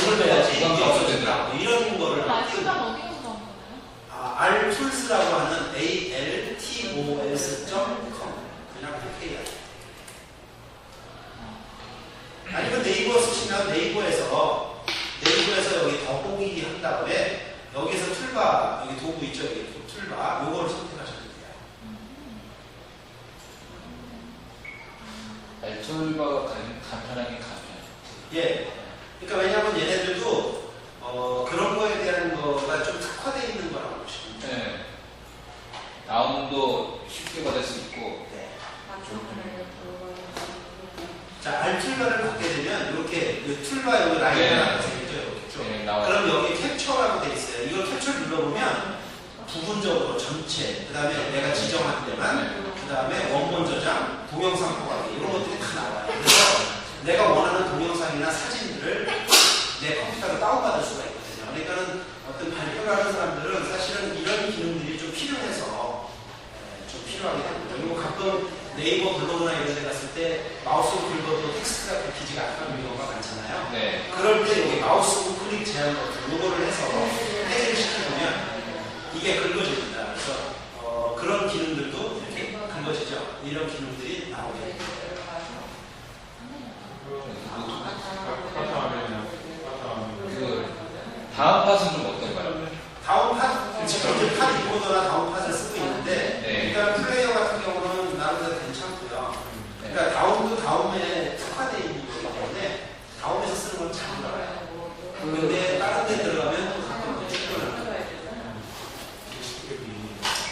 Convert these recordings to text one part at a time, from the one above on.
등을 빼야지 이게 없어진다. 없어진다. 이런 거를 날씨가 어디 가서 나온 거나요? 알툴스라고 하는 altools.com 그냥 PK 아니면 네이버 쓰시면 네이버에서 여기 더보기 한 다음에 여기서 툴바 여기 도구 있죠 여기 툴바 요거를 선택하시면 돼요. 알툴바가 간편하게 간편. 예. 그러니까 왜냐하면 얘네들도 그런 거에 대한 거가 좀 특화되어 있는 거라고 보시면 돼요. 네. 다운도 쉽게 받을 수 있고. 네. 자, 알툴바를 받게 되면 이렇게 툴바 여기 라인이 생기죠. 이렇게 네, 나와요. 그럼 여기 캡처라고 되어 있어요. 이걸 캡처를 눌러보면 부분적으로 전체, 그 다음에 내가 지정한 데만, 그 다음에 원본 저장, 동영상 포괄기 이런 것들이 다 나와요. 그래서 내가 원하는 동영상이나 사진들을 내 컴퓨터로 다운받을 수가 있거든요. 그러니까는 어떤 발표를 하는 사람들은 사실은 이런 기능들이 좀 필요해서 좀 필요하게 됩니다. 그리고 가끔 네이버 블로그나 이런 데 갔을 때 마우스 긁어도 텍스트가 긁히지가 않는 경우가 많잖아요. 네. 그럴 때 여기 마우스 우클릭 제한 버튼 요거를 해서 해제를 시켜보면 이게 긁어집니다. 그래서 그런 기능들도 이렇게 긁어지죠. 이런 기능들이 나오게 됩니다. 그 다음 팟은 좀 어떤가요? 다운 팟, 지금 이제 팟 리코더나 다운 팟을 쓰고 있는데 네. 일단 플레이어 같은 경우는 나름대로 괜찮고요. 그러니까 다운도 다운에 특화되어 있는 거기 때문에 다운에서 쓰는 건 잘 들어가요. 근데 다른 데 들어가면 또 가끔 필요해요.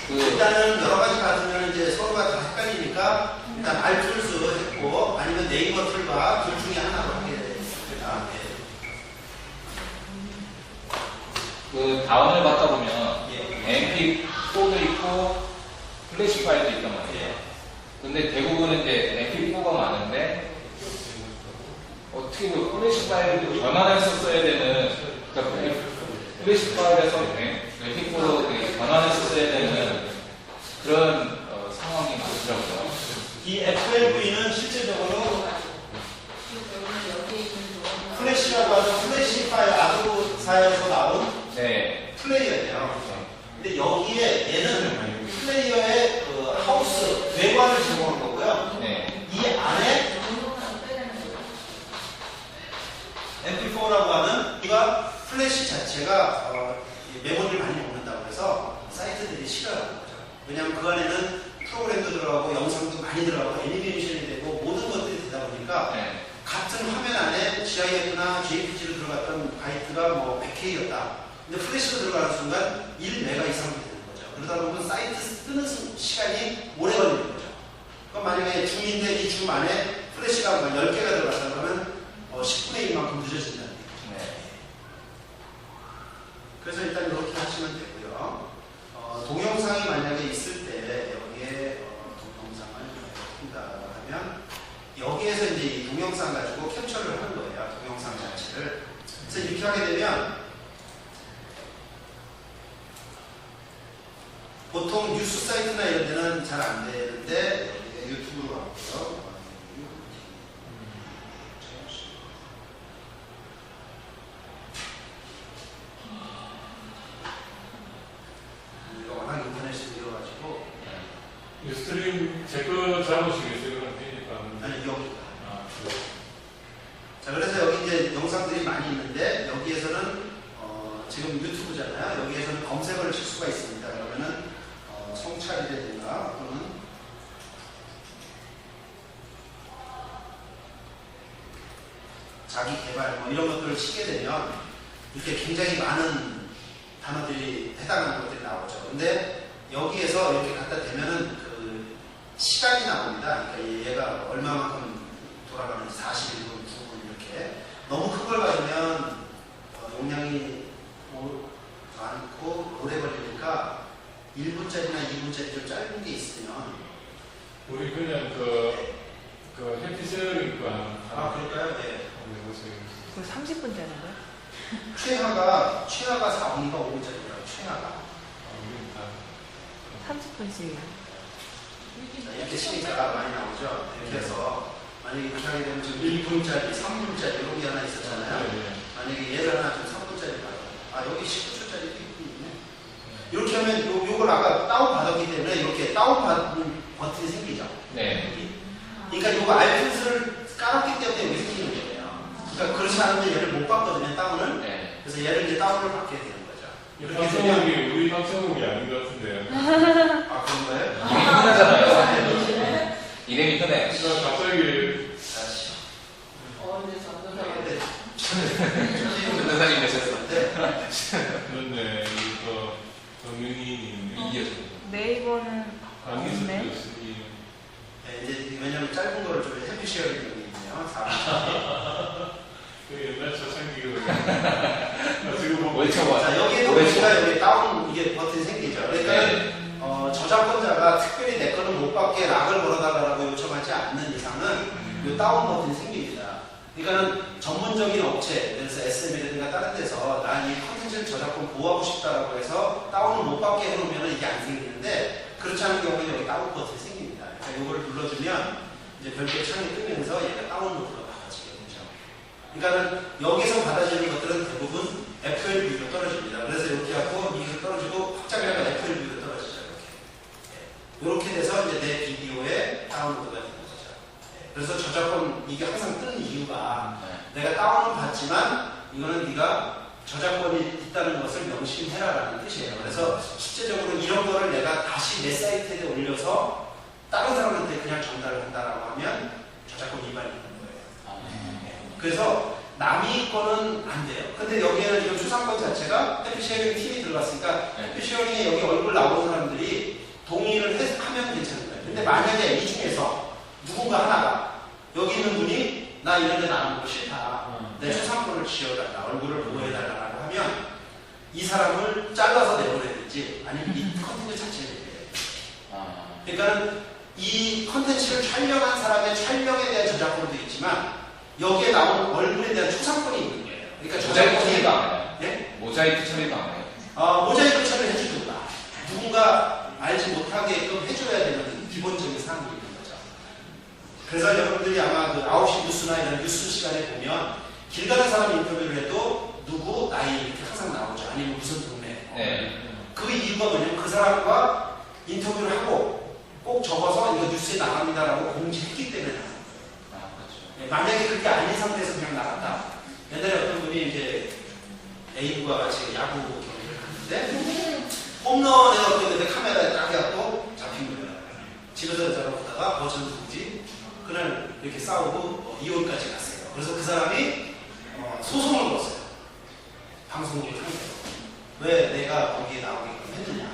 일단은 여러 가지 받으면 이제 서로가 다 헷갈리니까 일단 알툴스 했고 아니면 네이버 툴바 둘 중에 하나로 하게 됩니다. 그 다운을 받다 보면 예. MP4도 있고 플래시 파일도 있단 말이에요. 근데 대부분은 이제 MP4가 많은데 어떻게 보면 플래시 파일도 전환해서 써야 되는 그러니까 플래시 파일에서 MP4로 전환해서 써야 되는 그런 상황이 많더라고요. 이 F12V는 실제적으로 플래시라고 하는 플래시 파일 아도사에서 나온 네. 플레이어예요. 근데 여기에 얘는 플레이어의 그 하우스 외관을 제공한 거고요. 네. 이 안에 MP4라고 하는 이가 플래시 자체가 메모리를 많이 먹는다고 해서 사이트들이 싫어하는 거죠. 왜냐하면 그 안에는 프로그램도 들어가고 영상도 많이 들어가고 애니메이션이 되고 모든 것들이 되다 보니까 네. 같은 화면 안에 GIF나 JPG로 들어갔던 바이트가 뭐 100K였다. 근데 플래시로 들어가는 순간 1메가 이상 되는 거죠. 그러다 보면 사이트 뜨는 시간이 오래 걸리는 거죠. 그럼 만약에 줌인데 이 줌 안에 플래시가 10개가 들어갔다 그러면 10분의 1만큼 늦어진다는 얘기죠. 네. 그래서 일단 이렇게 하시면 되고요. 동영상이 만약에 있을 때 여기에 동영상을 푼다 하면 여기에서 이제 이 동영상 가지고 캡처를 하는 거예요. 동영상 자체를. 그래서 이렇게 하게 되면 보통 뉴스 사이트나 이런 데는 잘 안 되는데 유튜브로 왔고요. 워낙 인터넷이 되어가지고 스트림 제 거 잡으시겠어요? 그럼 되니까. 아니 여기 아, 자 그래서 여기 이제 영상들이 많이 있는데 여기에서는 지금 유튜브잖아요. 여기에서는 검색어를 칠 수가 있습니다. 그러면은 성찰이라든가 또는 자기 개발 뭐 이런 것들을 치게 되면 이렇게 굉장히 많은 단어들이 해당하는 것들이 나오죠. 근데 여기에서 이렇게 갖다 대면은 그 시간이 나옵니다. 그러니까 얘가 얼마만큼 돌아가는지 41분, 9분 이렇게 너무 큰 걸 받으면 용량이 많고 오래 걸리니까 1분짜리나 2분짜리 좀 짧은 게 있으면 우리 그냥 그 해피셀링과 그럴까요? 네. 해보세요. 그거 30분짜리인데? 최하가 4분인가 5분짜리라고 최하가 30분씩. 이렇게 치니까 많이 나오죠. 이렇게 해서 만약에 이렇게 하게 되면 지금 1분짜리, 3분짜리 이런 게 하나 있었잖아요. 만약에 얘를 하나 좀 3분짜리 받아. 여기 19초짜리 있네. 이렇게 하면 요걸 아까 다운받았기 때문에 이렇게 다운받는 버튼이 생기죠. 네. 그러니까 요거 알프스를 깔았기 때문에 여기 생기는 거예요. 그러니까 그렇지 않으면 얘를 못 받거든요, 다운을. 네. 그래서 얘를 이제 다운을 받게 되는 거죠. 이렇게 방송국이 되면 우리 방송국이 아닌 것 같은데요. 아, 그런 거예요? 이름이 흔하잖아요. 이름이 흔해. 그러니까 갑자기 전도사님 되셨어. 그런데 이거 정민이님 이기였어. 네이버는 안기수 없네. 교수님 네, 이제 왜냐면 짧은 거를 좀 해피시어링이 있네요. 4분. 그 옛날 초창기거든요. 나 지금 보고 뭘 쳐봐. 자, 여기에도 보니까 여기 다운 이게 버튼이 생기죠. 그러니까 네. 저작권자가 특별히 내 거는 못 받게 락을 걸어달라고 요청하지 않는 이상은 이 다운 버튼이 생깁니다. 그러니까는 전문적인 업체, 그래서 SM이라든가 다른 데서 난 이 컨텐츠를 저작권 보호하고 싶다라고 해서 다운을 못 받게 해놓으면 이게 안 생기는데 그렇지 않은 경우에는 여기 다운 버튼이 생깁니다. 그러니까 이거를 눌러주면 이제 별도의 창이 뜨면서 얘가 다운 모드로 받아지게 되죠. 그러니까는 여기서 받아지는 것들은 대부분 FLV로 떨어집니다. 그래서 이렇게 하고 이게 떨어지고 확장자가 FLV로 떨어지죠. 이렇게 돼서 이제 내 비디오에 다운로드가 되는 거죠. 그래서 저작권 이게 항상 뜨는 이유가 내가 다운을 받지만 이거는 네가 저작권이 있다는 것을 명심해라라는 뜻이에요. 그래서 실제적으로 이런 거를 내가 다시 내 사이트에 올려서 다른 사람한테 그냥 전달을 한다라고 하면 저작권 위반이 있는 거예요. 그래서 남이 거는 안 돼요. 근데 여기에는 지금 초상권 자체가 해피쉐어링 팀이 들어갔으니까 해피쉐어링에 여기 얼굴 나오는 사람들이 동의를 하면 괜찮은 거예요. 근데 만약에 이 중에서 누군가 하나가 여기 있는 분이 나 이런 데 나오는 거 싫다. 내 초상권을 지어달라. 얼굴을 보호해달라고 하면 이 사람을 잘라서 내보내든지 아니면 이 컨텐츠 자체를 내보내요. 그러니까 이 컨텐츠를 촬영한 사람의 촬영에 대한 저작권도 있지만 여기에 나오는 얼굴에 대한 초상권이 있는 거예요. 그러니까 모자이크 처리가 안 해요. 네? 모자이크 처리가 안 해요. 모자이크 처리를 해주든가 누군가 알지 못하게끔 해줘야 되는 기본적인 사항이 있는 거죠. 그래서 여러분들이 아마 그 9시 뉴스나 이런 뉴스 시간에 보면 길 가는 사람 인터뷰를 해도 누구, 나이 이렇게 항상 나오죠. 아니면 무슨 동네. 네. 그 이유가 뭐냐면 그 사람과 인터뷰를 하고 꼭 적어서 이거 뉴스에 나갑니다라고 공지했기 때문에 나가는 거예요. 그렇죠. 만약에 그렇게 아닌 상태에서 그냥 나갔다. 옛날에 어떤 분이 이제 A부가 같이 야구 경기를 갔는데 홈런에 어떤 데 카메라에 딱 해갖고 잡힌 거예요. 집에서 저러 보다가 버전 누구지? 그날 이렇게 싸우고 이혼까지 갔어요. 그래서 그 사람이 소송을 걸었어요. 방송국을 상대로. 왜 내가 거기에 나오게끔 했느냐.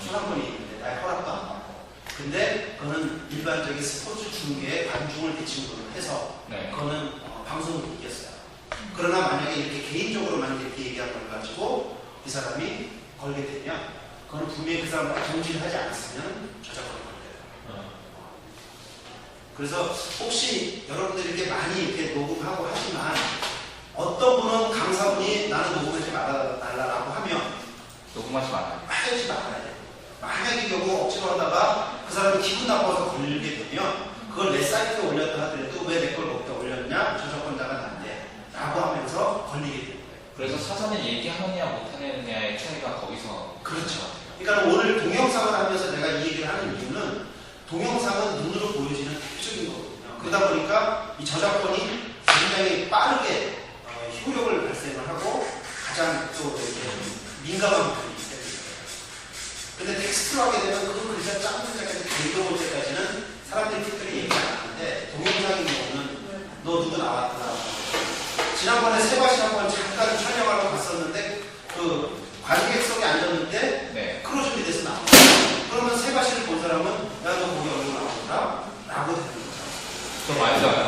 초상권이 있는데 나의 허락도 안 받고. 근데 그거는 일반적인 스포츠 중계에 관중을 대칭으로 해서 그거는 방송을 이겼어요. 그러나 만약에 이렇게 개인적으로만 이렇게 얘기한 걸 가지고 이 사람이 걸게 되면 그거는 분명히 그 사람과 동지를 하지 않았으면 저작권이 걸려요. 그래서 혹시 여러분들이 이렇게 많이 이렇게 녹음하고 하지만 어떤 분은 강사분이 나는 녹음하지 말아달라고 하면 녹음하지 말아요. 하지 말아야 돼요. 만약에 경우 억지로 하다가 그 사람이 기분 나빠서 걸리게 되면 그걸 내 사이트에 올렸다 하더라도 왜 내 걸 거기다 올렸냐? 저작권자가 난데 라고 하면서 걸리게 돼요. 그래서 사전에 얘기하느냐 못하느냐의 차이가 거기서 그렇죠. 그러니까 오늘 동영상을 하면서 내가 이 얘기를 하는 이유는 동영상은 눈으로 보여지는 대표적인 거거든요. 그러다 보니까 이 저작권이 굉장히 빠르게 효력을 발생을 하고 가장 또 이렇게 민감한 부분이 있어요. 근데 텍스트로 하게 되면 그 글자 짠 글자까지 다 읽어볼 때까지는 사람들이 특별히 얘기 안 하는데 동영상인 경우는 너 누구 나왔더라. 지난번에 세바시 한번 잠깐 촬영하러 갔었는데 그 관객석에 앉았는데 크로즈업이 돼서 나와. 그러면 세바시를 본 사람은 야 너 거기 얼굴 나오더라? 라고 되는 거죠. 더 많이 나와요.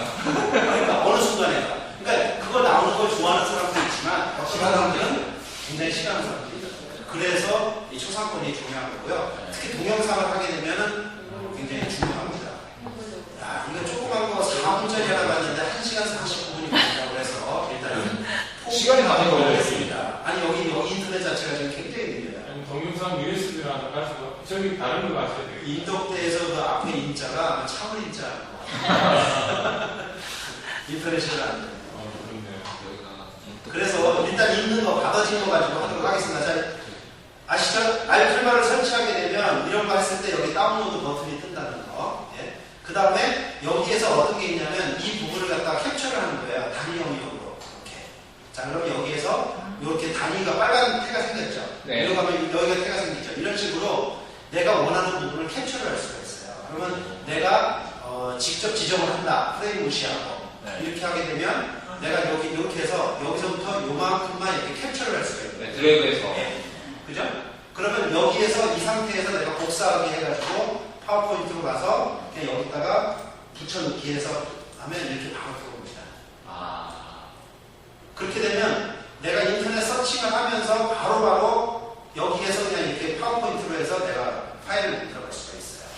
그러니까 어느 순간에 그러니까 그걸 나오는 걸 좋아하는 사람도 있지만 어떤 사람들은 굉장히 싫어하는 사람도 있어요. 그래서 이 초상권이 중요한 거고요. 특히 동영상을 하게 되면은 굉장히 중요합니다. 야, 이거 조그만 거 4분짜리 하나 봤는데 1시간 49분이 걸린다고 해서 일단은 시간이 많이 걸렸습니다. 아니 여기 인터넷 자체가 지금 굉장히 느려요. 동영상 USB나 하나 가지고 저기 다른 거 가셔야 돼요. 인덕대에서 그 앞에 인자가 참을 인자. 인터넷이 안 돼요. 그렇네요. 그래서 일단 있는 거 받아진 거 가지고 하도록 하겠습니다. 자, 아시죠? 알플마를 설치하게 되면 이런 거 했을 때 여기 다운로드 버튼이 뜬다는 거. 예. 그 다음에 여기에서 어떤 게 있냐면 이 부분을 갖다가 캡처를 하는 거예요. 단위형으로. 이렇게. 자, 그럼 여기에서 이렇게 단위가 빨간 태가 생겼죠. 네. 이리 가면 여기가 태가 생기죠. 이런 식으로 내가 원하는 부분을 캡처를 할 수가 있어요. 그러면 내가 직접 지정을 한다. 프레임 무시하고. 네. 이렇게 하게 되면 내가 여기 이렇게 해서 여기서부터 요만큼만 이렇게 캡처를 할 수가 있어요. 네, 드래그해서. 예. 그죠? 그러면 여기에서 이 상태에서 내가 복사하기 해가지고 파워포인트로 가서 그냥 여기다가 붙여넣기 해서 하면 이렇게 바로 들어옵니다. 아. 그렇게 되면 내가 인터넷 서칭을 하면서 바로바로 여기에서 그냥 이렇게 파워포인트로 해서 내가 파일을 들어갈 수가 있어요.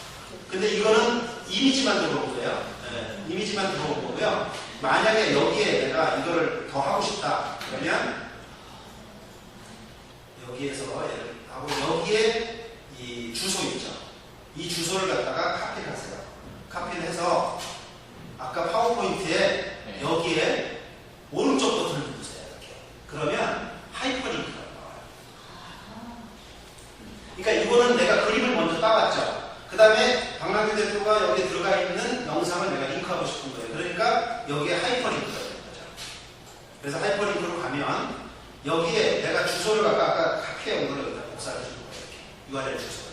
근데 이거는 이미지만 들어온 거예요. 네, 이미지만 들어온 거고요. 만약에 여기에 내가 이거를 더 하고 싶다 그러면 여기에서 하고 여기에 이 주소 있죠. 이 주소를 갖다가 카피를 하세요. 카피를 해서 아까 파워포인트에 네. 여기에 오른쪽 버튼을 누르세요. 이렇게. 그러면 하이퍼링크가 나와요. 그러니까 이거는 내가 그림을 먼저 따왔죠. 그 다음에 박남규 대표가 여기 들어가 있는 영상을 내가 링크하고 싶은 거예요. 그러니까 여기에 하이퍼링크가 되는 거죠. 그래서 하이퍼링크로 가면 여기에 내가 주소를 아까 카피해온 걸 여기다 복사를 해주는 거예요. 이렇게. URL 주소를.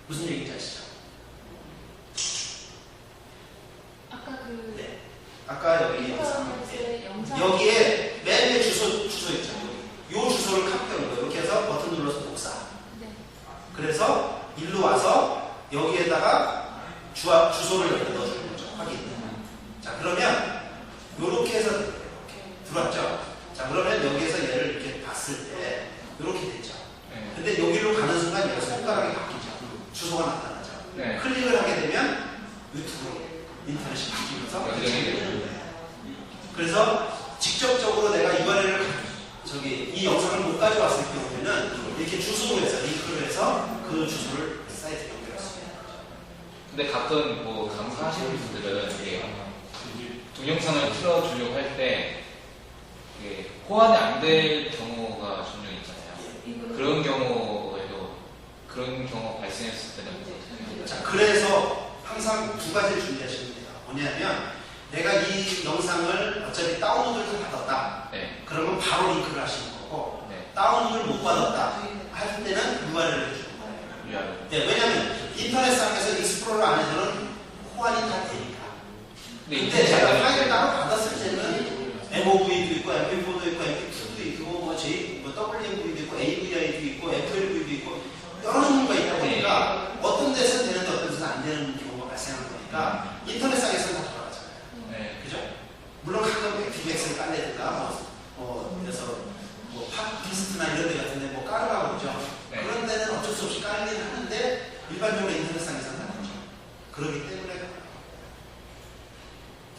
무슨 얘기인지 아시죠? 아까 그 네. 아까 여기 여기에 맨 위에 주소 있죠. 요 주소를 카피한 거예요. 이렇게 해서 버튼 눌러서 복사. 네. 그래서 일로 와서 여기에다가 주소를 여기다 넣어주는 거죠. 확인. 자, 그러면 요렇게 해서 이렇게 들어왔죠. 자, 그러면 여기에서 얘를 이렇게 봤을 때 이렇게 됐죠. 네. 근데 여기로 가는 순간 얘가 손가락이 바뀌죠. 주소가 나타나죠. 네. 클릭을 하게 되면 유튜브로 인터넷이 바뀌면서 연결이 되죠. 그래서 직접적으로 내가 URL을 이 영상을 못 가져왔을 경우에는 이렇게 주소로 해서 링크를 해서 그 주소를 사이트에 연결할 수 있어요. 근데 가끔 뭐 강사하시는 분들은 이게 동영상을 틀어주려고 할 때 이게 호환이 안 될 경우가 종종 있잖아요. 그런 경우에도 그런 경우 발생했을 때는 어떻게 해요? 자, 그래서 항상 두 가지를 준비하시면 돼요. 뭐냐면 내가 이 영상을 어차피 다운로드를 받았다. 네. 그러면 바로 링크를 하시는 거고 네. 다운로드를 못 받았다 할 때는 URL을 해주는 거예요. 위아래. 네, 왜냐면 인터넷상에서 익스플로러 안에서는 호환이 다 되니까. 근데 제가 파일을 따로 받았을 때는 MOV도 있고 MP4도 있고 MP2도 있고 뭐 WMV도 있고 AVI도 있고 FLV도 있고 여러 종류가 있다 보니까 어떤 데서는 되는데 어떤 데서는 안 되는 경우가 발생하는 거니까 인터넷상에서는 다 돌아가잖아요. 네. 그죠? 물론 가끔 FBX를 깔래든가 그래서 뭐 팟캐스트나 이런 데 같은데 뭐 깔으라고 그러죠. 네. 그런 데는 어쩔 수 없이 깔긴 하는데 일반적으로 인터넷상에서는 안 되죠. 그렇기 때문에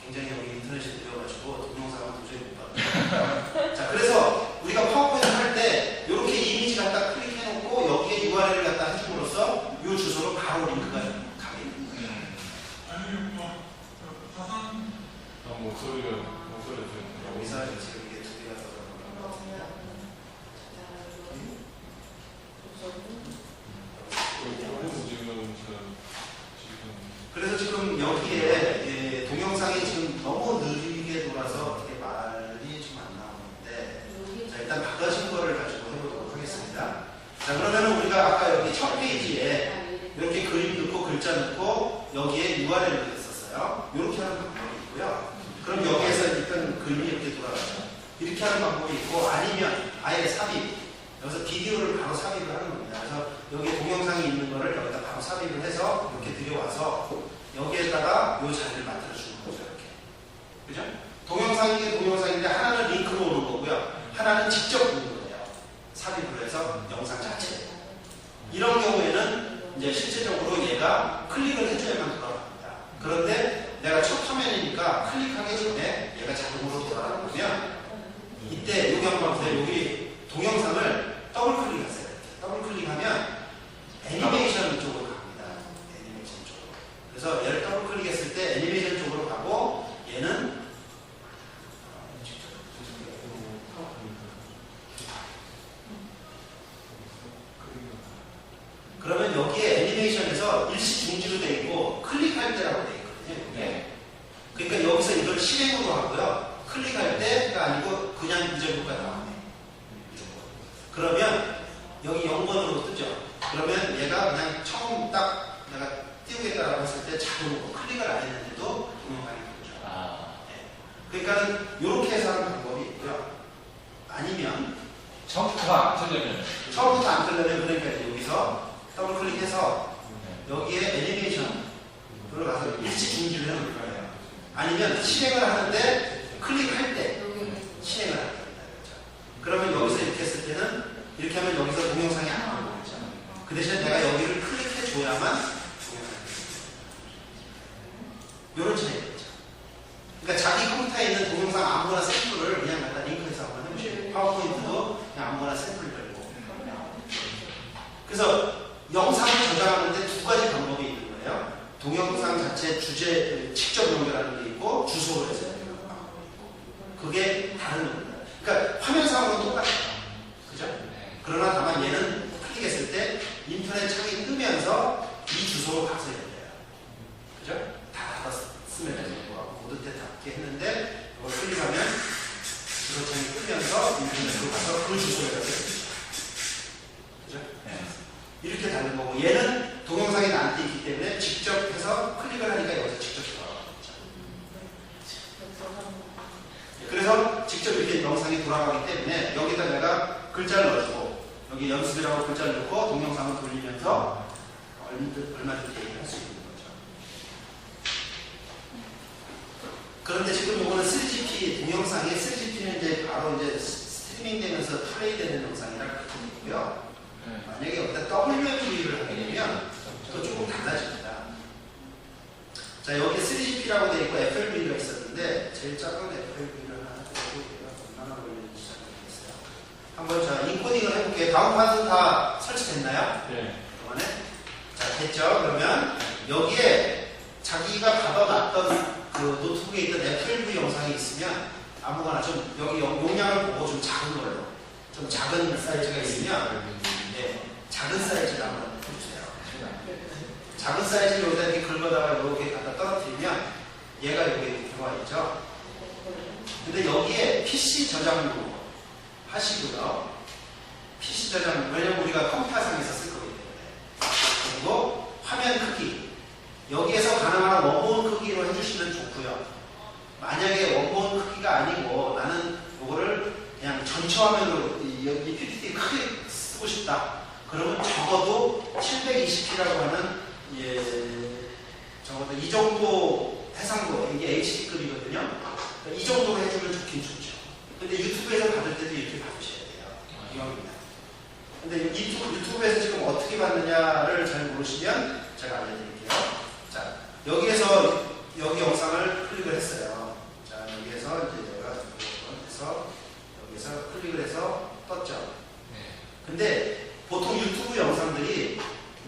굉장히 여기 인터넷이 느려가지고 동영상은 도저히 못 봐요. 자, 그래서 우리가 파워포인트 할 때 이렇게 이미지 갖다 클릭해놓고 여기에 URL을 갖다 해줌으로써 이 주소로 바로 링크가 가게 됩니다. 목소리가 여기서 지금 이게 두 개가 들어가는 거. 그래서 지금 여기에 동영상이 지금 너무 느리게 돌아서 어떻게 말이 좀 안 나오는데 자, 일단 바꿔진 거를 가지고 해보도록 하겠습니다. 자, 그러면 우리가 아까 여기 첫 페이지에 이렇게 그림 넣고 글자 넣고 여기에 URL을 넣었었어요. 이렇게 하는 방법이 있고요. 그럼 여기에서 일단 그림이 이렇게 돌아가죠. 이렇게 하는 방법이 있고 아니면 아예 삽입. 여기서 비디오를 바로 삽입을 하는 겁니다. 그래서 여기 동영상이 있는 거를 여기다 바로 삽입을 해서 이렇게 들여와서 여기에다가 이 자리를 만들어주는 거죠. 이렇게. 그죠? 동영상이 동영상인데 하나는 링크로 오는 거고요. 하나는 직접 오는 거예요. 삽입을 해서 영상 자체. 이런 경우에는 이제 실제적으로 얘가 클릭을 해줘야만 돌아갑니다. 그런데 내가 첫 화면이니까 클릭하기 전에 얘가 자동으로 돌아가면 이때 여기 한번 보세요. 여기 동영상을 더블 클릭하세요. 더블 클릭하면 애니메이션 쪽으로 갑니다. 애니메이션 쪽으로. 그래서 얘를 더블 클릭했을 때 애니메이션 쪽으로 가고 얘는 실행으로 하고요. 클릭할 때가 아니고 그냥 이 정도가 나와요. 이 정도. 그러면 여기 0번으로 뜨죠. 그러면 얘가 그냥 처음 딱 내가 띄우겠다라고 했을 때 자동으로 클릭을 안 했는데도 동영상이 되죠. 그러니까 이렇게 해서 하는 방법이 있고요. 아니면 처음부터 안 틀려면 처음부터 안 뜨려면 그러니까 이제 여기서 더블 클릭해서 여기에 애니메이션 들어가서 일시 중지를 해놓을 거예요. 아니면 실행을 하는데 클릭할 때 실행을 합니다. 그러면 여기서 이렇게 했을 때는 이렇게 하면 여기서 동영상이 안 나오는 거죠. 그 대신 내가 여기를 클릭해줘야만 동영상이 됩니다. 이런 차이겠죠. 그러니까 자기 컴퓨터에 있는 동영상 아무거나 샘플을 그냥 갖다 링크해서 한번 해보시고 파워포인트도 그냥 아무거나 샘플 걸고. 그래서 영상을 저장하는데 두 가지 방법이 있는 거예요. 동영상 자체 주제 직접 연결하는 게 있고 주소를 해서 연결하는 방법이 있고. 그게 다른 겁니다. 그러니까 화면상으로는 똑같아요. 그죠? 그러나 다만 얘는 클릭했을 때 인터넷 창이 뜨면서 이 주소로 가서 연결해요. 그죠? 다 쓰면 되는 거고 모두 때 닫게 했는데 이걸 클릭하면 주소창이 뜨면서 인터넷으로 가서 그 주소에 가서 연결해요. 그죠? 이렇게 다른 거고 얘는 동영상이 나한테 있기 때문에 직접 해서 클릭을 하니까 여기서 직접 돌아가겠죠. 그래서 직접 이렇게 영상이 돌아가기 때문에 여기다 내가 글자를 넣어주고 여기 연습이라고 글자를 넣고 동영상을 돌리면서 얼마든지 얘기할 수 있는 거죠. 그런데 지금 이거는 3GP 동영상이 3GP는 이제 바로 이제 스트리밍 되면서 플레이 되는 영상이라 그렇게 되고요. 만약에 여기다 WMV를 하게 되면 또 조금 달라집니다. 자, 여기 3GP라고 되어 있고 FLV가 있었는데 제일 작은 FLV를 하나 해보고 얼마나 걸리는지 모르겠어요. 한번 자 인코딩을 해볼게요. 다음 판은 다 설치됐나요? 네. 이번에 자 됐죠? 그러면 여기에 자기가 받아놨던 그 노트북에 있던 FLV 영상이 있으면 아무거나 좀 여기 용량을 보고 좀 작은 걸로 좀 작은 사이즈가 있으면 작은 사이즈를 한번 해주세요. 작은 사이즈를 여기다 이렇게 긁어다가 이렇게 갖다 떨어뜨리면 얘가 여기 들어와 있죠. 근데 여기에 PC 저장도 하시고요. PC 저장, 왜냐면 우리가 컴퓨터상에서 쓸 거기 때문에. 그리고 화면 크기. 여기에서 가능한 원본 크기로 해주시면 좋고요. 만약에 원본 크기가 아니고 나는 이거를 그냥 전체 화면으로 이 PPT 크게 쓰고 싶다. 그러면 적어도 720p라고 하는 적어도 이 정도 해상도 이게 HD급이거든요. 이 정도로 해주면 좋긴 좋죠. 근데 유튜브에서 받을 때도 이렇게 받으셔야 돼요. 이겁니다. 근데 유튜브에서 지금 어떻게 받느냐를 잘 모르시면 제가 알려드릴게요. 자, 여기에서 여기 영상을 클릭을 했어요. 자, 여기에서 이제 내가 해서 여기서 클릭을 해서 떴죠. 근데 보통 유튜브 영상들이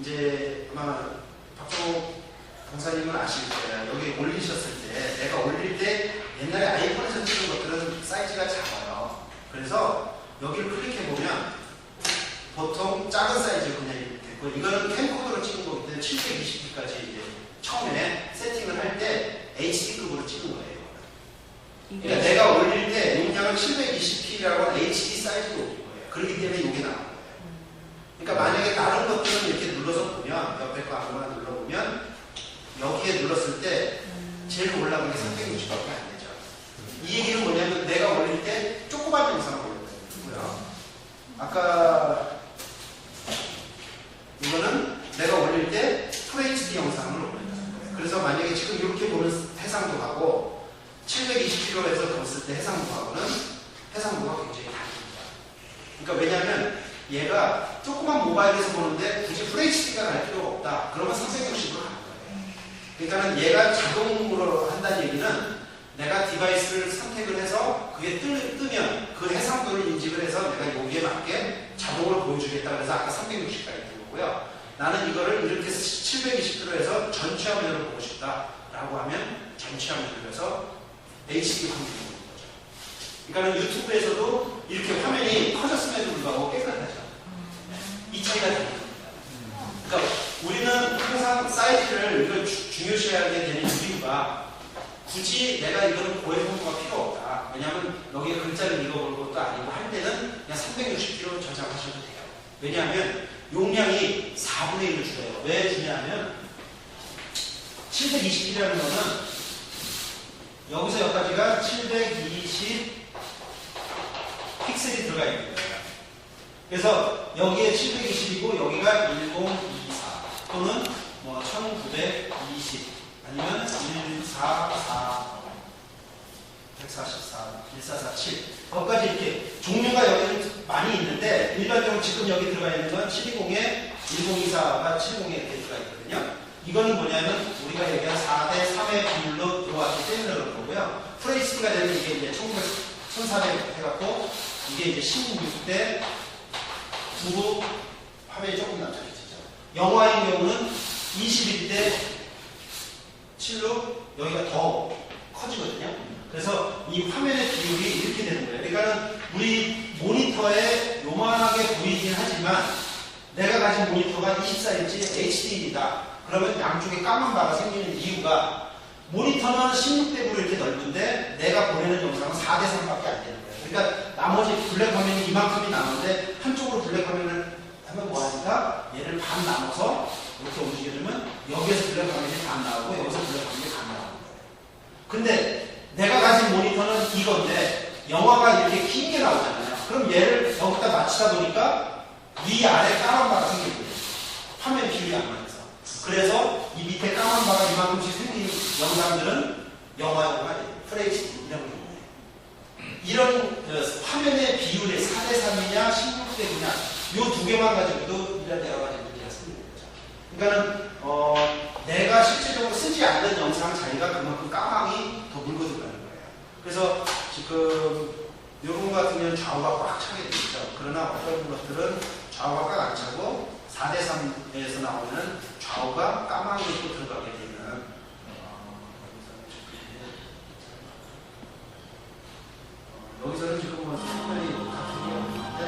이제 아마 박정호 강사님은 아실 거예요. 여기 올리셨을 때 내가 올릴 때 옛날에 아이폰에서 찍은 것들은 사이즈가 작아요. 그래서 여기를 클릭해 보면 보통 작은 사이즈 그냥 이렇게 됐고 이거는 캠코더로 찍은 거기 때문에 720p까지 이제 처음에 세팅을 할 때 HD급으로 찍은 거예요. 그러니까 내가 올릴 때 용량을 720p라고 하는 HD 사이즈로 올릴 거예요. 그렇기 때문에 이게 나온 거예요. 그러니까 만약에 다른 것들은 이렇게 눌러서 보면 옆에 거 아무거나 눌러보면 여기에 눌렀을 때 제일 올라가는 게 360밖에 안 되죠. 이 얘기는 뭐냐면 내가 올릴 때 조그만 영상을 올렸거든요. 아까 이거는 내가 올릴 때 FHD 영상을 올린다는 거예요. 그래서 만약에 지금 이렇게 보는 해상도하고 720km에서 봤을 때 해상도하고는 해상도가 굉장히 다릅니다. 그러니까 왜냐하면 얘가 조그만 모바일에서 보는데 굳이 FHD가 갈 필요가 없다. 그러면 360으로 가는 거예요. 그러니까는 얘가 자동으로 한다는 얘기는 내가 디바이스를 선택을 해서 그게 뜨면 그 해상도를 인식을 해서 내가 여기에 맞게 자동으로 보여주겠다. 그래서 아까 360까지 뜬 거고요. 나는 이거를 이렇게 720도로 해서 전체 화면으로 보고 싶다라고 하면 전체 화면으로 해서 HD 화면으로 보는 거죠. 그러니까 유튜브에서도 이렇게 화면이 커졌음에도 불구하고 깨끗하죠. 이 차이가 됩니다. 그러니까 우리는 항상 사이즈를 이걸 중요시하게 되는 이유가 굳이 내가 이거는 고해성도가 필요 없다. 왜냐하면 여기에 글자를 읽어볼 것도 아니고 할 때는 그냥 360kg 저장하셔도 돼요. 왜냐하면 용량이 4분의 1을 줄여요. 왜 주냐면 720이라는 거는 여기서 여기까지가 720 픽셀이 들어가 있는 거예요. 그래서 여기에 720이고 여기가 1024 또는 뭐 1920 아니면 144 144 1447 거기까지 이렇게 종류가 여기 좀 많이 있는데 일반적으로 지금 여기 들어가 있는 건 720에 1024가 720에 이렇게 들어가 있거든요. 이거는 뭐냐면 우리가 얘기한 4대 3의 비율로 들어왔기 때문에 그런 거고요. 프레이스가 되면 이게 이제 1400 해갖고 이게 이제 16대 9 화면이 조금 남자해지죠. 영화의 경우는 21대 7로 여기가 더 커지거든요. 그래서 이 화면의 비율이 이렇게 되는 거예요. 그러니까 우리 모니터에 요만하게 보이긴 하지만 내가 가진 모니터가 24인치 HD이다. 그러면 양쪽에 까만 바가 생기는 이유가 모니터는 16대 9로 이렇게 넓은데 내가 보내는 영상은 4대 3밖에 안 되는 거예요. 그러니까 나머지 블랙 화면이 이만큼이 나오는데 한쪽으로 블랙 화면을 하면 뭐하니까 얘를 반 나눠서 이렇게 움직여주면 여기에서 블랙 화면이 반 나오고 여기서 블랙 화면이 반 나오는 거예요. 근데 내가 가진 모니터는 이건데 영화가 이렇게 긴 게 나오잖아요. 그럼 얘를 여기다 맞추다 보니까 위아래 까만 바가 생기는 거예요. 화면 비율이 안 맞아서. 그래서 이 밑에 까만 바가 이만큼씩 생긴 영상들은 영화용가 FHD라고 하는 거예요. 이런 화면의 비율의 4대 3이냐 16대 9냐 이 두 개만 가지고도 이런 여러 가지 문제가 생기는 거죠. 그러니까는 내가 실제적으로 쓰지 않는 영상 자리가 그만큼 까망이 더 물고 들어가는 거예요. 그래서 지금 이런 거 같은 경우는 좌우가 꽉 차게 되죠. 그러나 어떤 것들은 좌우가 꽉 안 차고 4대 3에서 나오는 좌우가 까망이 또 들어가게 되는 여기서는 지금 뭐 화면이 같은 게 없는데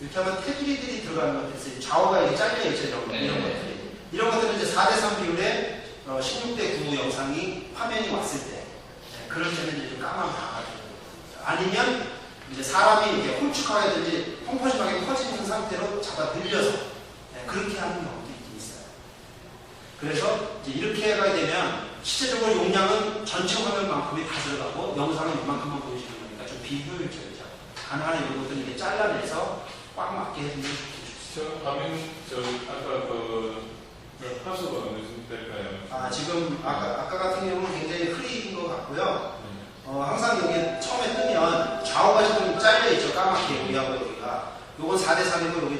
이렇게 하면 테두리들이 들어가는 것들이 있어요. 좌우가 이렇게 잘려있죠. 이런 것들이. 이런 것들은 이제 4대 3 비율의 16대 9 영상이 화면이 왔을 때 그럴 때는 이제 좀 까만 바가 되는 거죠. 아니면 이제 사람이 이렇게 홀쭉하게든지 펑퍼짐하게 퍼지는 상태로 잡아 늘려서 그렇게 하는 경우도 있긴 있어요. 그래서 이제 이렇게 하게 되면 실제적으로 용량은 전체 화면만큼이 다 들어가고 영상은 이만큼만 보여주는 거니까 좀 비효율적이죠. 가능한 이런 것들은 이렇게 잘라내서 꽉 맞게 해주면 좋겠죠. 저 화면 아까 화소가 어느 정도 될까요? 지금 아까 같은 경우는 굉장히 흐린 것 같고요. 항상 여기 처음에 뜨면 좌우가 지금 잘려 있죠. 까맣게 위하고 여기가. 요건 4대 3이고 여기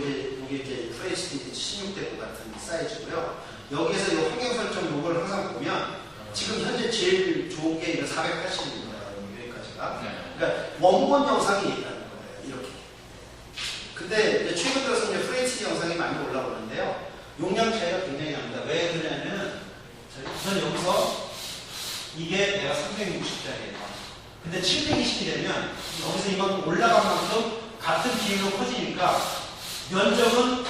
이제 FHD 16대 9 같은 사이즈고요. 여기에서 이 환경 설정 요걸 항상 보면 지금 현재 제일 좋은 게 이거 480입니다. 여기까지가. 그러니까 원본 영상이 있다는 거예요. 이렇게. 근데 이제 최근 들어서 이제 FHD 영상이 많이 올라오는데요. 용량 차이가 굉장히 납니다. 왜 그러냐면은 우선 여기서 이게 내가 360짜리예요. 근데 720이 되면 여기서 이만큼 올라간 만큼 같은 비율로 커지니까 면적은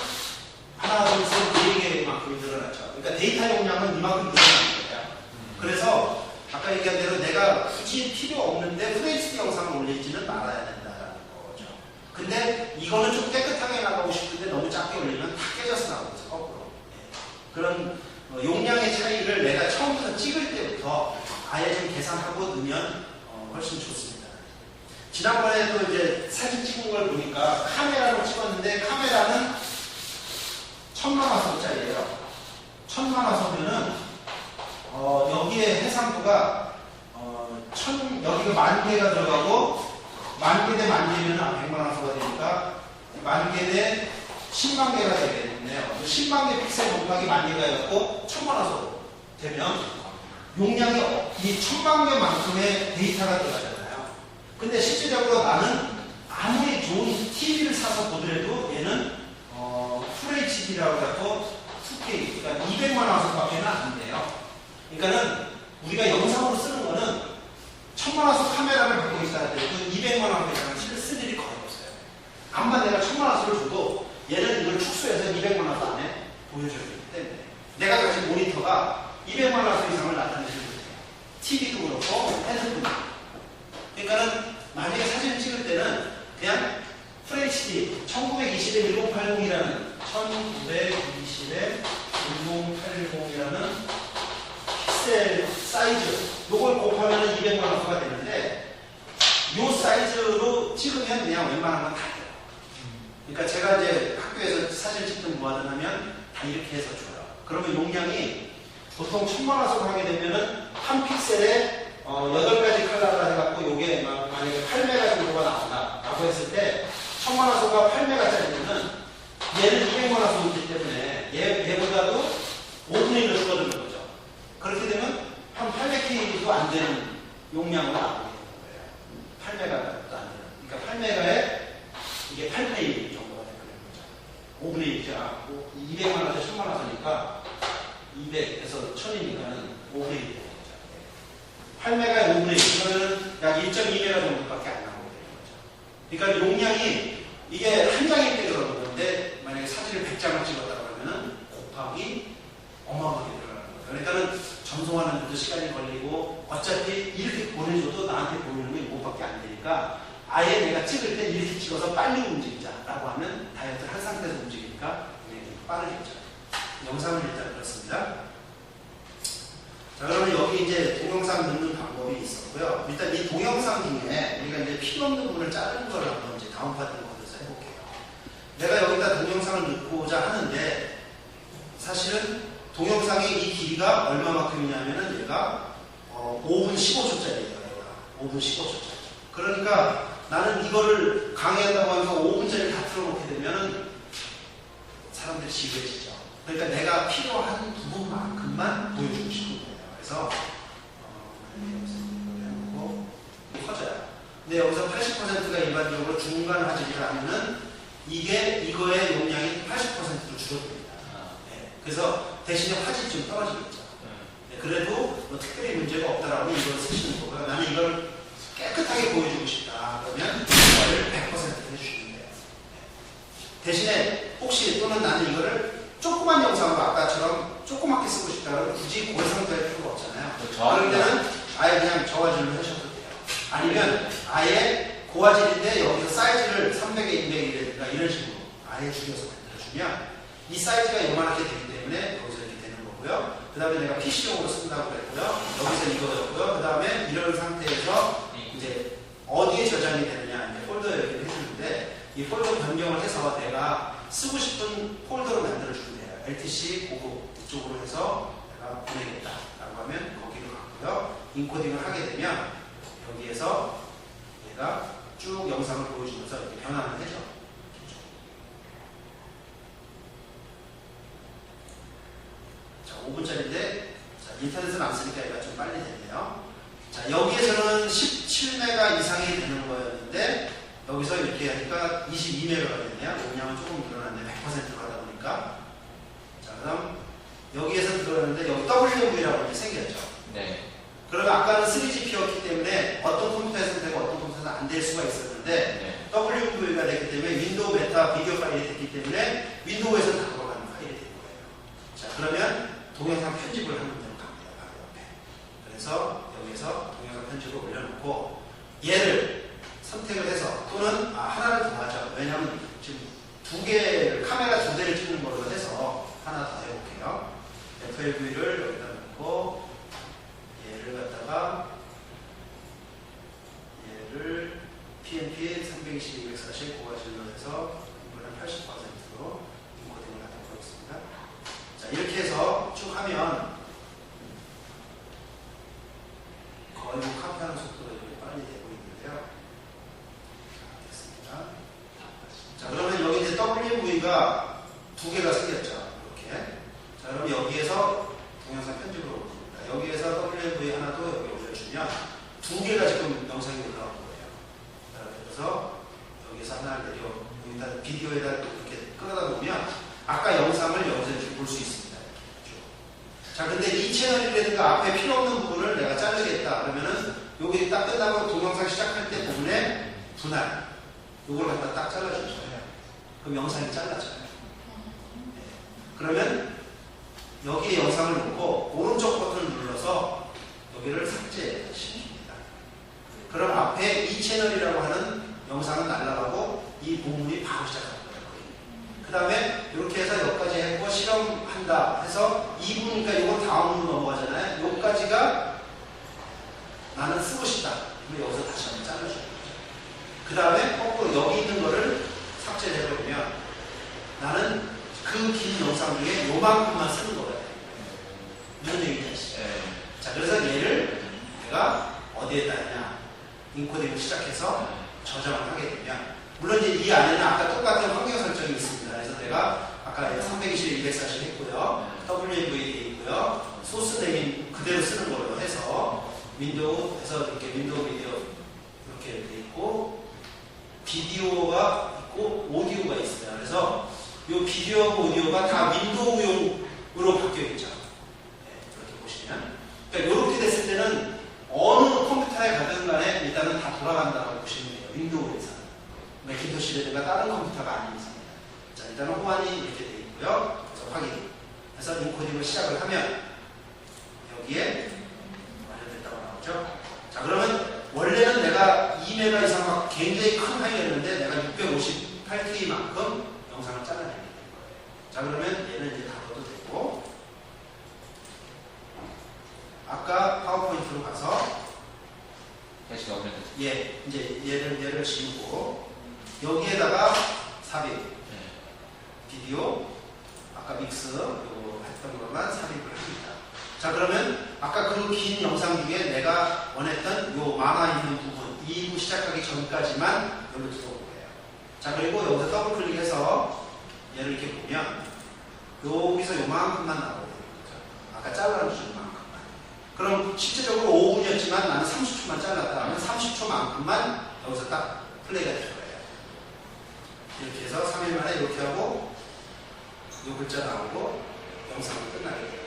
하나, 둘, 셋, 4개만큼 늘어났죠. 그러니까 데이터 용량은 이만큼 늘어나는 거예요. 그래서 아까 얘기한 대로 내가 굳이 필요 없는데 FHD 영상을 올리지는 말아야 된다는 거죠. 근데 이거는 좀 깨끗하게 나가고 싶은데 너무 작게 올리면 다 깨져서 나오죠. 거꾸로. 그런 용량의 차이를 내가 처음부터 찍을 때부터 아예 좀 계산하고 넣으면 훨씬 좋습니다. 지난번에도 이제 사진 찍은 걸 보니까 카메라로 찍었는데 카메라는 1000만화소짜리예요. 1000만화소면은 여기에 해상도가 여기가 10,000개가 들어가고 10,000개 대 10,000개면 100만화소가 되니까 10,000개 대 10만 개가 되겠네요. 10만 개 픽셀 곱하기 10,000개가 해갖고 1000만화소 되면 용량이 이 1000만 개만큼의 데이터가 들어가잖아요. 근데 실질적으로 나는 아무리 좋은 TV를 사서 보더라도 얘는 FHD라고 해서 2K, 그러니까 200만화소밖에 안 돼요. 그러니까는 우리가 영상으로 쓰는 거는 1000만화소 카메라를 갖고 있어야 되고 200만화소 이상은 실을 쓸 일이 거의 없어요. 암만 내가 1000만화소를 줘도 얘는 이걸 축소해서 200만화소 안에 보여줘야 되기 때문에 내가 가진 모니터가 200만화소 이상을 사이즈 요걸 곱하면 200만 원수가 되는데 요 사이즈로 찍으면 그냥 웬만한 건 다 돼요. 그러니까 제가 이제 학교에서 사진 찍든 뭐하든 하면 다 이렇게 해서 줘요. 그러면 용량이 보통 1000만 화素하게 되면은 한 픽셀에 8가지 컬러가 해갖고 요게 만약에 8메가 정도가 나온다라고 했을 때 1000만 화소가 8메가짜리면은 얘는 200만 화소이기 때문에 얘보다도 5분의 1로 줄어드는 거죠. 그렇게 되면 한 800K도 안 되는 용량으로 나오게 되는 거예요. 8메가도 안 되는. 그러니까 8메가에 이게 8분의 1 정도가 되는 거죠. 5분의 1이죠. 200만 화소, 1000만 화소니까 200에서 1000이니까는 5분의 1이 되는 거죠. 8메가에 5분의 1. 그러면 약 1.2메가 정도밖에 안 나오게 되는 거죠. 그러니까 용량이 이게 한 장일 때 그러는 건데 만약에 사진을 100장을 찍었다고 하면은 곱하기 어마어마하게 들어가는 거예요. 그러니까는 전송하는 데도 시간이 걸리고 어차피 이렇게 보내줘도 나한테 보내는 게 이것밖에 안 되니까 아예 내가 찍을 때 이렇게 찍어서 빨리 움직이자라고 하면 다이어트를 한 상태에서 움직이니까 빠르겠죠. 영상은 일단 그렇습니다. 자, 그러면 여기 이제 동영상 넣는 방법이 있었고요. 일단 이 동영상 중에 우리가 이제 필요 없는 부분을 자르는 걸 한번 이제 다음 파트로 거기서 해볼게요. 내가 여기다 동영상을 넣고자 하는데 사실은 동영상의 이 길이가 얼마만큼이냐면은 얘가 5분 15초짜리예요. 얘가 5분 15초짜리. 그러니까 나는 이거를 강의한다고 하면서 5분짜리 다 틀어놓게 되면은 사람들이 지루해지죠. 그러니까 내가 필요한 부분만큼만 보여주고 싶은 거예요. 그래서 해놓고 커져요. 근데 여기서 80%가 일반적으로 중간 화질이라 하면은 이거의 용량이 80%로 줄어듭니다. 네. 그래서 대신에 화질이 좀 떨어지겠죠. 네. 그래도 뭐 특별히 문제가 없다라고 이걸 쓰시는 거고요. 나는 이걸 깨끗하게 보여주고 싶다. 그러면 이거를 100% 해주시면 돼요. 네. 대신에 혹시 또는 나는 이거를 조그만 영상으로 아까처럼 조그맣게 쓰고 싶다면 굳이 고해상도 할 필요가 없잖아요. 그럴 때는 아예 그냥 저화질로 하셔도 돼요. 아니면 아예 고화질인데 여기서 사이즈를 300에 200이라든가 이런 식으로 아예 줄여서 만들어주면 이 사이즈가 요만하게 되기 때문에 여기서 이렇게 되는 거고요. 그 다음에 내가 PC용으로 쓴다고 그랬고요. 여기서 이거였고요. 그 다음에 이런 상태에서 이제 어디에 저장이 되느냐 이제 폴더 얘기를 해주는데 이 폴더 변경을 해서 내가 쓰고 싶은 폴더로 만들어주면 돼요. LTC 고급 이쪽으로 해서 내가 보내겠다라고 하면 거기로 가고요. 인코딩을 하게 되면 여기에서 얘가 쭉 영상을 보여주면서 이렇게 변환을 해줘. 자, 5분짜리인데 인터넷은 안 쓰니까 얘가 좀 빨리 되네요. 자, 여기에서는 17메가 이상이 되는 거였는데 여기서 이렇게 하니까 22메가가 되네요. 용량은 조금 늘어났네. 100% 가다 보니까. 자, 그다음 여기에서 들어갔는데 여기 WMV라고 이렇게 생겼죠. 네. 그러면 아까는 3GP였기 때문에 어떤 컴퓨터에서는 되고 어떤 컴퓨터에서는 안 될 수가 있었는데 네. WMV가 됐기 때문에 윈도우 메타 비디오 파일이 됐기 때문에 윈도우에서 다 들어가는 파일이 된 거예요. 자, 그러면 동영상 편집을 하는 데로 갑니다. 바로 옆에. 그래서 여기에서 동영상 편집을 올려놓고 얘를 선택을 해서 또는 하나를 더 하죠. 왜냐하면 지금 카메라 2대를 찍는 걸로 해서 하나 더 해볼게요. FLV를 여기다 놓고 얘를 갖다가 얘를 PNP 320, 240 고화질로 해서 이거는 80%로 인코딩을 하도록 하겠습니다. 자, 이렇게 해서 쭉 하면 거의 뭐 카피하는 속도가 이렇게 빨리 되고 있는데요. 자, 그러면 여기 이제 WMV가 2개가 생겼죠. 이렇게. 자, 그럼 여기에서 동영상 편집으로 올립니다. 여기에서 WMV 하나도 여기 올려주면 2개가 지금 영상이 올라온 거예요. 자, 그래서 여기서 하나를 내려, 여기다 비디오에다 이렇게 끌어다 놓으면 아까 영상을 여기서 이렇게 볼 수 있습니다. 자, 근데 이 채널이라든가 앞에 필요 없는 부분을 내가 자르겠다. 그러면은 여기 딱 끝나고 동영상 시작할 때 부분에 분할. 이걸 갖다 딱 잘라주죠. 그럼 영상이 잘라져요. 네. 그러면 여기에 영상을 놓고 오른쪽 버튼을 눌러서 여기를 삭제시킵니다. 그럼 앞에 이 채널이라고 하는 영상은 날아가고 이 부분이 바로 시작합니다. 그 다음에 이렇게 해서 여기까지 했고 실험한다 해서 2부니까 이건 다음으로 넘어가잖아요. 여기까지가 나는 쓰고 싶다. 그럼 여기서 다시 한번 잘라주는 거죠. 그 다음에 거꾸로 여기 있는 거를 삭제를 해버리면 나는 그 긴 영상 중에 요만큼만 쓰는 거예요. 무슨 얘기인지 아시죠? 자, 그래서 얘를 내가 어디에다 하냐. 인코딩을 시작해서 저장을 하게 되면 물론 이제 이 안에는 아까 똑같은 환경 설정이 있습니다. 그래서 내가 아까 320에 240 했고요. WAV 있고요. 소스 네임 그대로 쓰는 걸로 해서 윈도우에서 이렇게 윈도우 비디오 이렇게 돼 있고 비디오가 있고 오디오가 있어요. 그래서 이 비디오하고 오디오가 다 윈도우용으로 바뀌어 있죠. 네, 이렇게 보시면 그러니까 이렇게 됐을 때는 어느 컴퓨터에 가든 간에 일단은 다 돌아간다고 보시면 돼요. 윈도우에서 맥킨토시라든가 다른 컴퓨터가 아닌 이상입니다. 자, 일단은 호환이 이렇게 돼 있고요. 그래서 확인. 그래서 인코딩을 시작을 하면 여기에 완료됐다고 나오죠. 자, 그러면 원래는 내가 2메가 이상 막 굉장히 큰 파일이었는데 내가 658K만큼 영상을 잘라내게 된 거예요. 자, 그러면 얘는 이제 닫아도 되고 아까 파워포인트로 가서 다시 넣으면 예, 이제 얘를 지우고 여기에다가 삽입 비디오 아까 믹스 요거 했던 것만 삽입을 합니다. 자, 그러면 아까 그 긴 영상 중에 내가 원했던 요 만화 있는 부분 2부 시작하기 전까지만 여기로 들어올 거예요. 자, 그리고 여기서 더블 클릭해서 얘를 이렇게 보면 여기서 요만큼만 나오게 되는 거죠. 아까 잘라주신 만큼만. 그럼 실제적으로 5분이었지만 나는 30초만 잘랐다 하면 30초만큼만 여기서 딱 플레이가 될 거예요. 이렇게 해서 3일 만에 이렇게 하고 요 글자 나오고 영상이 끝나게 돼요.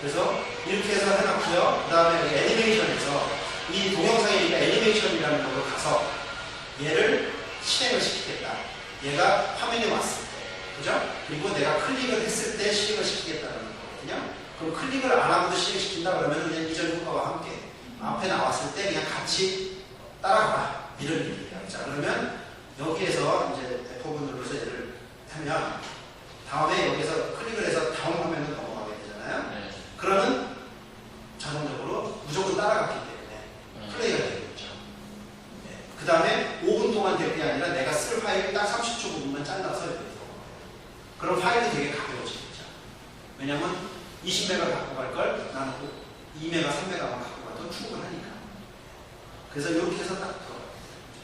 그래서 이렇게 해서 해놨고요. 그 다음에 애니메이션에서 이 동영상이니까 애니메이션이라는 걸로 가서 얘를 실행을 시키겠다. 얘가 화면에 왔을 때, 그죠? 그리고 내가 클릭을 했을 때 실행을 시키겠다는 거거든요. 그럼 클릭을 안 하고도 실행시킨다 그러면 그냥 이전 효과와 함께 앞에 나왔을 때 그냥 같이 따라가라 이런 얘기예요. 자, 그러면 여기에서 이제 F5를 눌러서 얘를 하면 다음에 여기서 클릭을 해서 다음 화면으로 넘어가게 되잖아요. 그러면 자동적으로 무조건 따라갔기 때문에 플레이가 되고 있죠. 네. 그 다음에 5분 동안 될 게 아니라 내가 쓸 파일 딱 30초 부분만 잘라서 이렇게 들어가요. 그럼 파일이 되게 가벼워지겠죠. 왜냐면 20메가 갖고 갈 걸 나는 2메가, 3메가만 갖고 가도 충분하니까. 그래서 이렇게 해서 딱 들어가요.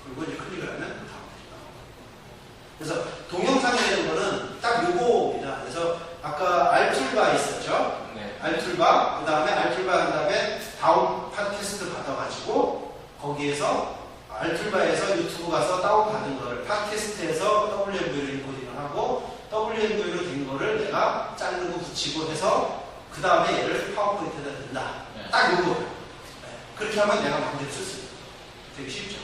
그리고 이제 클릭을 하면 다음 페이지 나옵니다. 그래서 동영상이 되는 거는 딱 요거입니다. 그래서 아까 알툴바 있었죠? 알툴바, 그 다음에 알툴바 한 다음에 다운 팟캐스트 받아가지고 거기에서 알툴바에서 유튜브 가서 다운 받은 거를 팟캐스트에서 WMV로 인코딩을 하고 WMV로 된 거를 내가 자르고 붙이고 해서 그 다음에 얘를 파워포인트에다 넣는다. 딱 요거. 네. 그렇게 하면 내가 마음대로 쓸 수 있어요. 되게 쉽죠?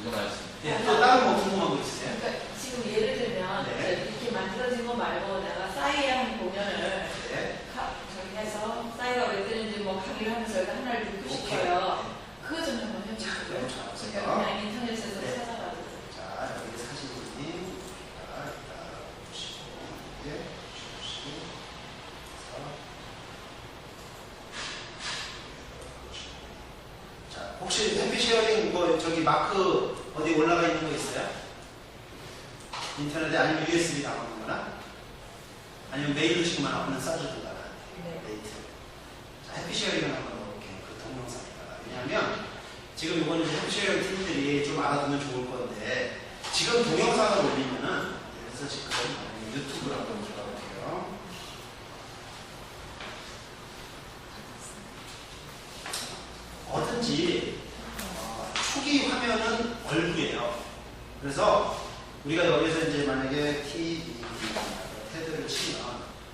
이건 알겠습니다. 예, 또 다른 뭐 궁금한 거 있으세요? 그러니까 지금 예를 들면 네. 이렇게 만들어진 거 말고 내가 싸이에 한 공연을 네. 저기 해서 싸이가 왜 뜨는지 뭐 강의를 하면서 여기 하나를 듣고 싶어요. 그거 좀 한번 해주세요. 너무 잘하세요. 그냥 인터넷에서 네. 찾아가지고. 자, 여기 사진이 일단 보시고 이렇게 보시고 자, 혹시 해피쉐어링 뭐 저기 마크 어디 올라가 있는 거 있어요? 인터넷에 아니면 USB 나오는 거나 아니면 메일로 지금 한번 싸주든가 메이트. 자, 해피쉐어링을 한번 넣어볼게요. 그 동영상에다가. 왜냐하면 지금 이거는 해피쉐어링 팀들이 좀 알아두면 좋을 건데 지금 동영상을 올리면은 그래서 지금 유튜브로 한번 들어가볼게요. 뭐든지 초기 화면은 얼굴이에요. 그래서 우리가 여기서 이제 만약에 테드를 치면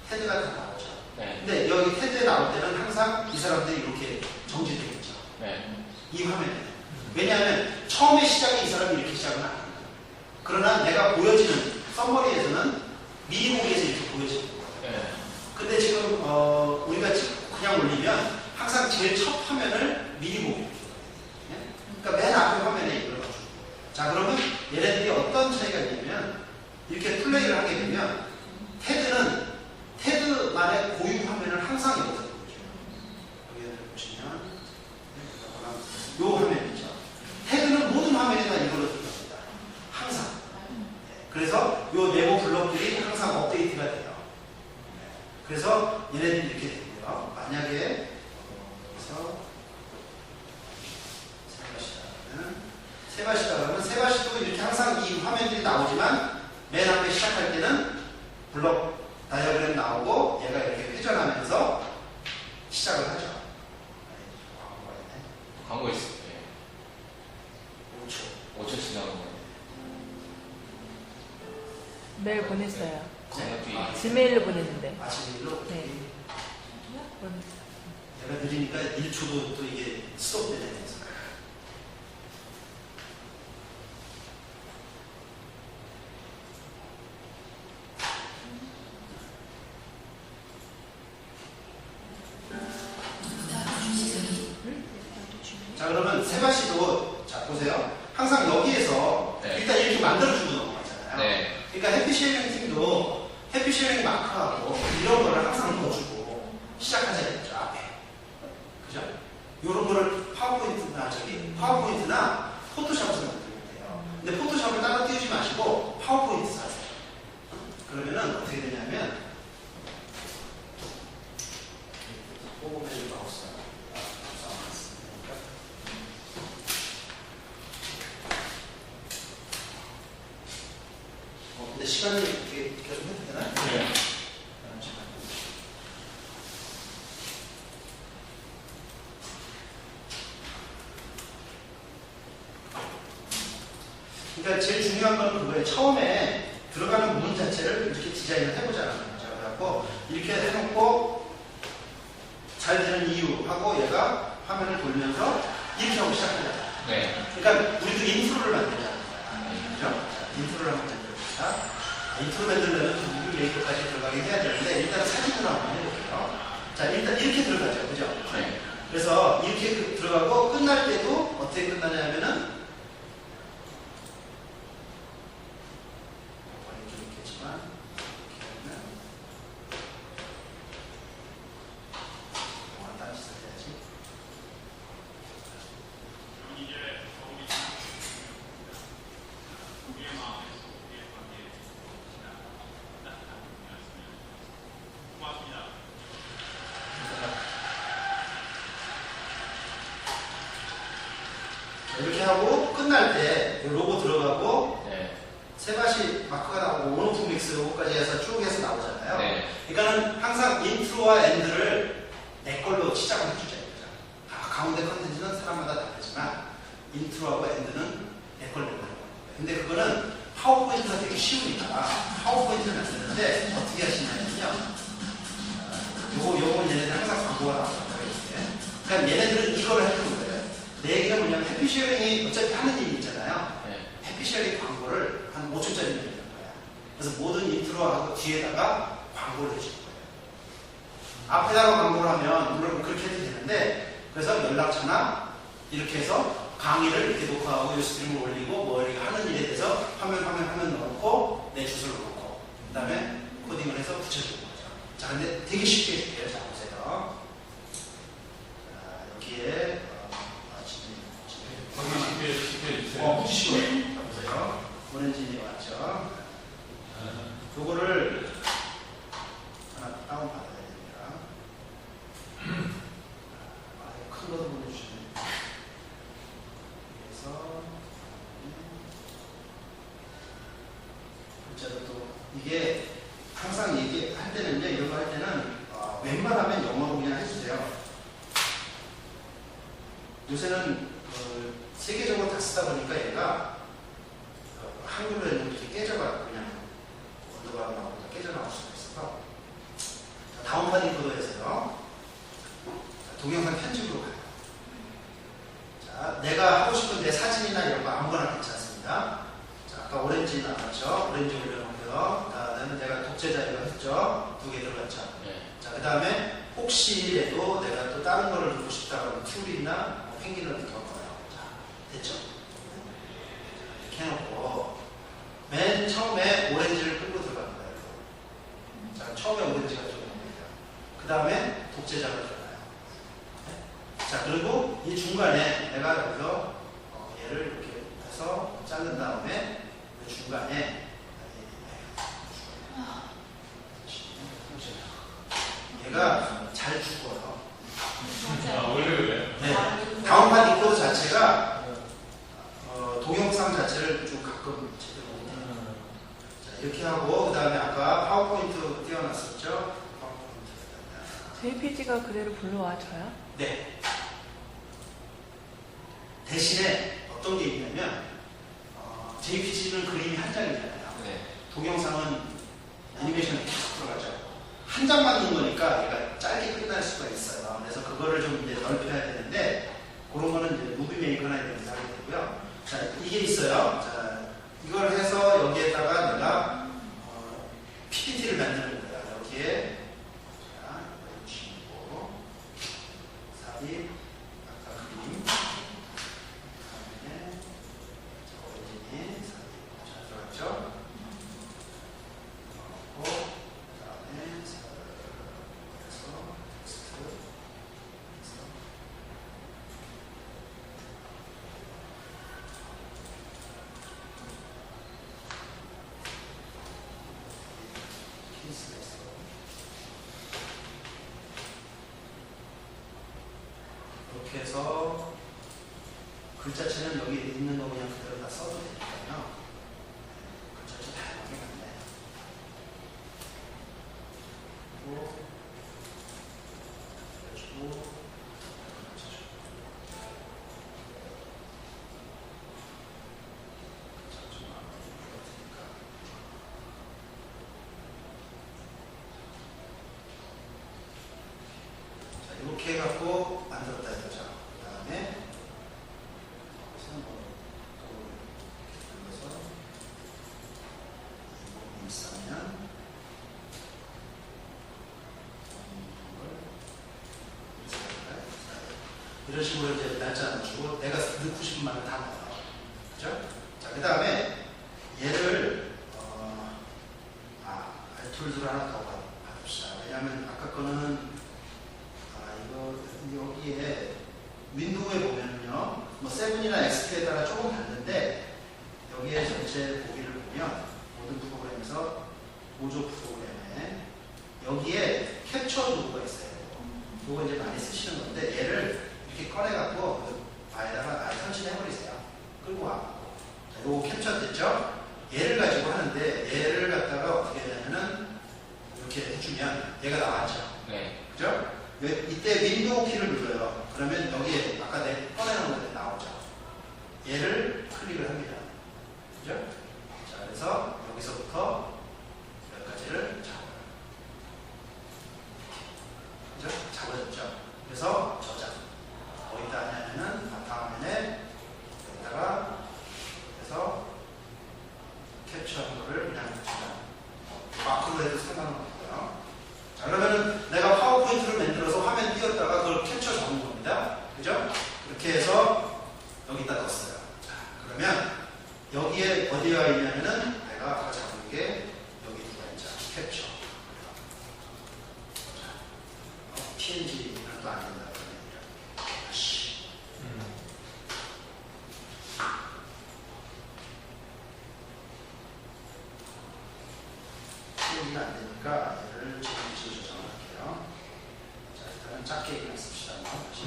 테드가 다 나오죠. 네. 근데 여기 테드에 나올 때는 항상 이 사람들이 이렇게 정지되겠죠. 네. 이 화면에. 왜냐하면 처음에 시작이 이 사람이 이렇게 시작은 안 합니다. 그러나 내가 보여지는 썸머리에서는 미리 보기에서 이렇게 보여지는 거예요. 네. 근데 지금 우리가 그냥 올리면 항상 제일 첫 화면을 미리 보기. 그러니까 맨 앞에 화면에 이걸 넣어주고. 자, 그러면 얘네들이 어떤 차이가 있냐면 이렇게 플레이를 하게 되면 테드는 테드만의 고유 화면을 항상 여기서 보여줘요. 여기 보시면 그래서 얘네들이 이렇게 되고요. 만약에 여기서 세바시다 그러면 세바시도 이렇게 항상 이 화면들이 나오지만 맨 앞에 시작할 때는 블록 다이어그램 나오고 얘가 이렇게 회전하면서 시작을 하죠. 광고 있을 때 5초. 5초 지나고 메일 보냈어요. 건너뛰기. 지메일로 보냈는데. 지메일로? 네. 내가 느리니까 1초도 또 이게 스톱되네. 자, 그러면 세바시도 자 보세요. 항상 여기에서 네. 일단 이렇게 만들어주고 넘어가잖아요. 네. 그러니까 해피쉐어링 팀도 해피쉐어링 마크하고 이런 거를 항상 넣어주고 시작하잖아요. 앞에. 그죠? 이런 거를 파워포인트나 포토샵에서 만들면 돼요. 근데 포토샵을 따로 띄우지 마시고 파워포인트 사세요. 그러면은 어떻게 되냐면 호흡의 마우스. 근데 시간이 이렇게 계속 해도 되나요? 네. 그러니까 제일 중요한 건 그거예요. 처음에 들어가는 문 자체를 이렇게 디자인을 해보자는 거죠. 그래갖고 이렇게 해놓고 잘 되는 이유 하고 얘가 화면을 돌면서 이렇게 하고 시작해요. 네. 그러니까 우리도 인트로를 만들자는 거야. 그죠? 인트로를 한번 만들어봅시다. 인트로 만들려면 구글 메이커까지 들어가게 해야 되는데 일단 사진으로 한번 해볼게요. 자, 일단 이렇게 들어가죠. 그죠? 네. 그래서 이렇게 들어가고 끝날 때도 어떻게 끝나냐면은 좀 있겠지만 이렇게 하면 딴 짓을 해야지. 이렇게 하고 끝날 때 로고 들어가고 네. 세바시 마크가 나오고 온오프 믹스 로고까지 해서 쭉 해서 나오잖아요. 네. 그러니까는 항상 인트로와 엔드를 내 걸로 시작을 해주자 이거죠. 가운데 컨텐츠는 사람마다 다르지만 인트로하고 엔드는 내 걸로 만드는 거예요. 근데 그거는 파워포인트가 되게 쉬우니까 파워포인트를 만드는데 어떻게 하시냐면요. 요거 얘네들 항상 광고가 나오잖아요. 그러니까 얘네들은 이거를 해주는 거예요. 내 얘기가 뭐냐면 해피쉐어링이 어차피 하는 일이 있잖아요. 네. 해피쉐어링 광고를 한 5초짜리 내는 거야. 그래서 모든 인트로하고 뒤에다가 광고를 해주는 거예요. 앞에다가 광고를 하면 물론 그렇게 해도 되는데 그래서 연락처나 이렇게 해서 강의를 이렇게 녹화하고 유스트림을 올리고 뭐 이렇게 하는 일에 대해서 화면 넣고 내 주소를 넣고 그 다음에 코딩을 해서 붙여주는 거죠. 자, 근데 되게 쉽게 해줄게요. 자, 보세요. 자, 여기에 거기 쉽게 해주세요. 붙이시고요. 자, 보세요. 오렌지 왔죠. 요거를 하나 다운받아야 됩니다. 큰 거도 보내주시면 그래서 글자도 또 이게 항상 얘기할 때는요, 이런 거 할 때는 웬만하면 영어로 그냥 해주세요. 요새는 세계적으로 다 쓰다 보니까 얘가 한글로 했는데 이렇게 깨져가지고 그냥 언더바가 나오고 깨져나올 수가 있어서 다운받은 거로 해서요. 동영상 편집으로 가요. 자, 내가 하고 싶은 내 사진이나 이런 거 아무거나 괜찮습니다. 자, 아까 오렌지 나왔죠? 오렌지 올려놓고요. 그다음에 내가 독재자 이거 했죠? 2개 들어갔죠? 네. 자, 그 다음에 혹시라도 내가 또 다른 거를 넣고 싶다 그러면 툴이나 펭귄을 넣을 거예요. 자, 됐죠? 이렇게 해놓고 맨 처음에 오렌지를 끌고 들어가는 거예요. 자, 처음에 오렌지가 들어갑니다. 그 다음에 독재자가 들어가요. 네? 자, 그리고 이 중간에 내가 여기서 얘를 이렇게 해서 자른 다음에 그 중간에 여기가 잘 죽어요. 아, 원래 그래? 네. 다운판 디코더 자체가 동영상 자체를 좀 가끔 제대로 못해요. 자, 이렇게 하고 그 다음에 아까 파워포인트 띄워놨었죠? JPG가 그대로 불러와줘요? 네. 대신에 어떤 게 있냐면 JPG는 그림이 한 장이잖아요. 네. 동영상은 애니메이션이 계속 들어가죠. 한 장만 넣은 거니까 얘가 짧게 끝날 수가 있어요. 그래서 그거를 좀 이제 넓혀야 되는데 그런 거는 이제 무비 메이커나 이런 데 하게 되고요. 자, 이게 있어요. 자, 이걸 해서 여기에다가 내가 PPT를 만드는 거예요. 여기에 자, 이걸 치고 삽입 아까 그림 그다음에 오리진이 삽입 잘 들어갔죠? 넣고 그다음에 해서 텍스트 케이스가 있어. 이렇게 해서 글자체는 여기 있는 거 그냥 그대로 다 써도 되니까요. 글자체 다양하게 맞네. 그리고 그래가지고 자, 이렇게 해갖고 만들었다 이거죠. 그 다음에 여기서 뭐또 눌러서 이 있으면 이런 식으로 이제 날짜 넣어주고 내가 넣고 싶은 말을 다 넣어요. 그죠? 자, 그 다음에 얘를 툴을 하나 더 받읍시다. 왜냐하면 아까 거는 이거 여기에 윈도우에 보면요, 뭐 세븐이나 XP에 따라 조금 다른데 여기에 전체 보기를 보면 모든 프로그램에서 보조 프로그램에 여기에 캡처 도구가 있어요. 그거 이제 많이 쓰시는 건데 얘를 이렇게 꺼내갖고 그 바에다가 설치해버리세요. 끌고 와. 자, 요거 캡처 됐죠? 얘를 가지고 하는데 얘를 갖다가 어떻게 하냐면은 이렇게 해주면 얘가 나왔죠. 네. 그죠? 이때 윈도우 키를 눌러요. 그러면 여기에 아까 내 꺼내놓은 것들이 나오죠. 얘를 클릭을 합니다. 그죠? 자, 그래서 여기서부터 여기까지를 잡아요. 그죠? 잡아줬죠. 그래서 저장. 어디다 하냐면은 다음에 여기다가 해서 캡처한 거를 그냥 저장. 마크로 해도 상관은 없고요. 자, 그러면은 내가 파워포인트를 만들어서 화면 띄웠다가 그걸 캡처 잡은 겁니다. 그죠? 이렇게 해서 여기다 넣었어요. 자, 그러면 여기에 어디가 있냐면은 내가 아까 잡은 게 여기 누가 있죠? 캡처. PNG는 또 안 된다. 다시. PNG가 안 되니까 얘를 JPG 조정할게요. 자, 일단은 작게 그냥 씁시다. 다시.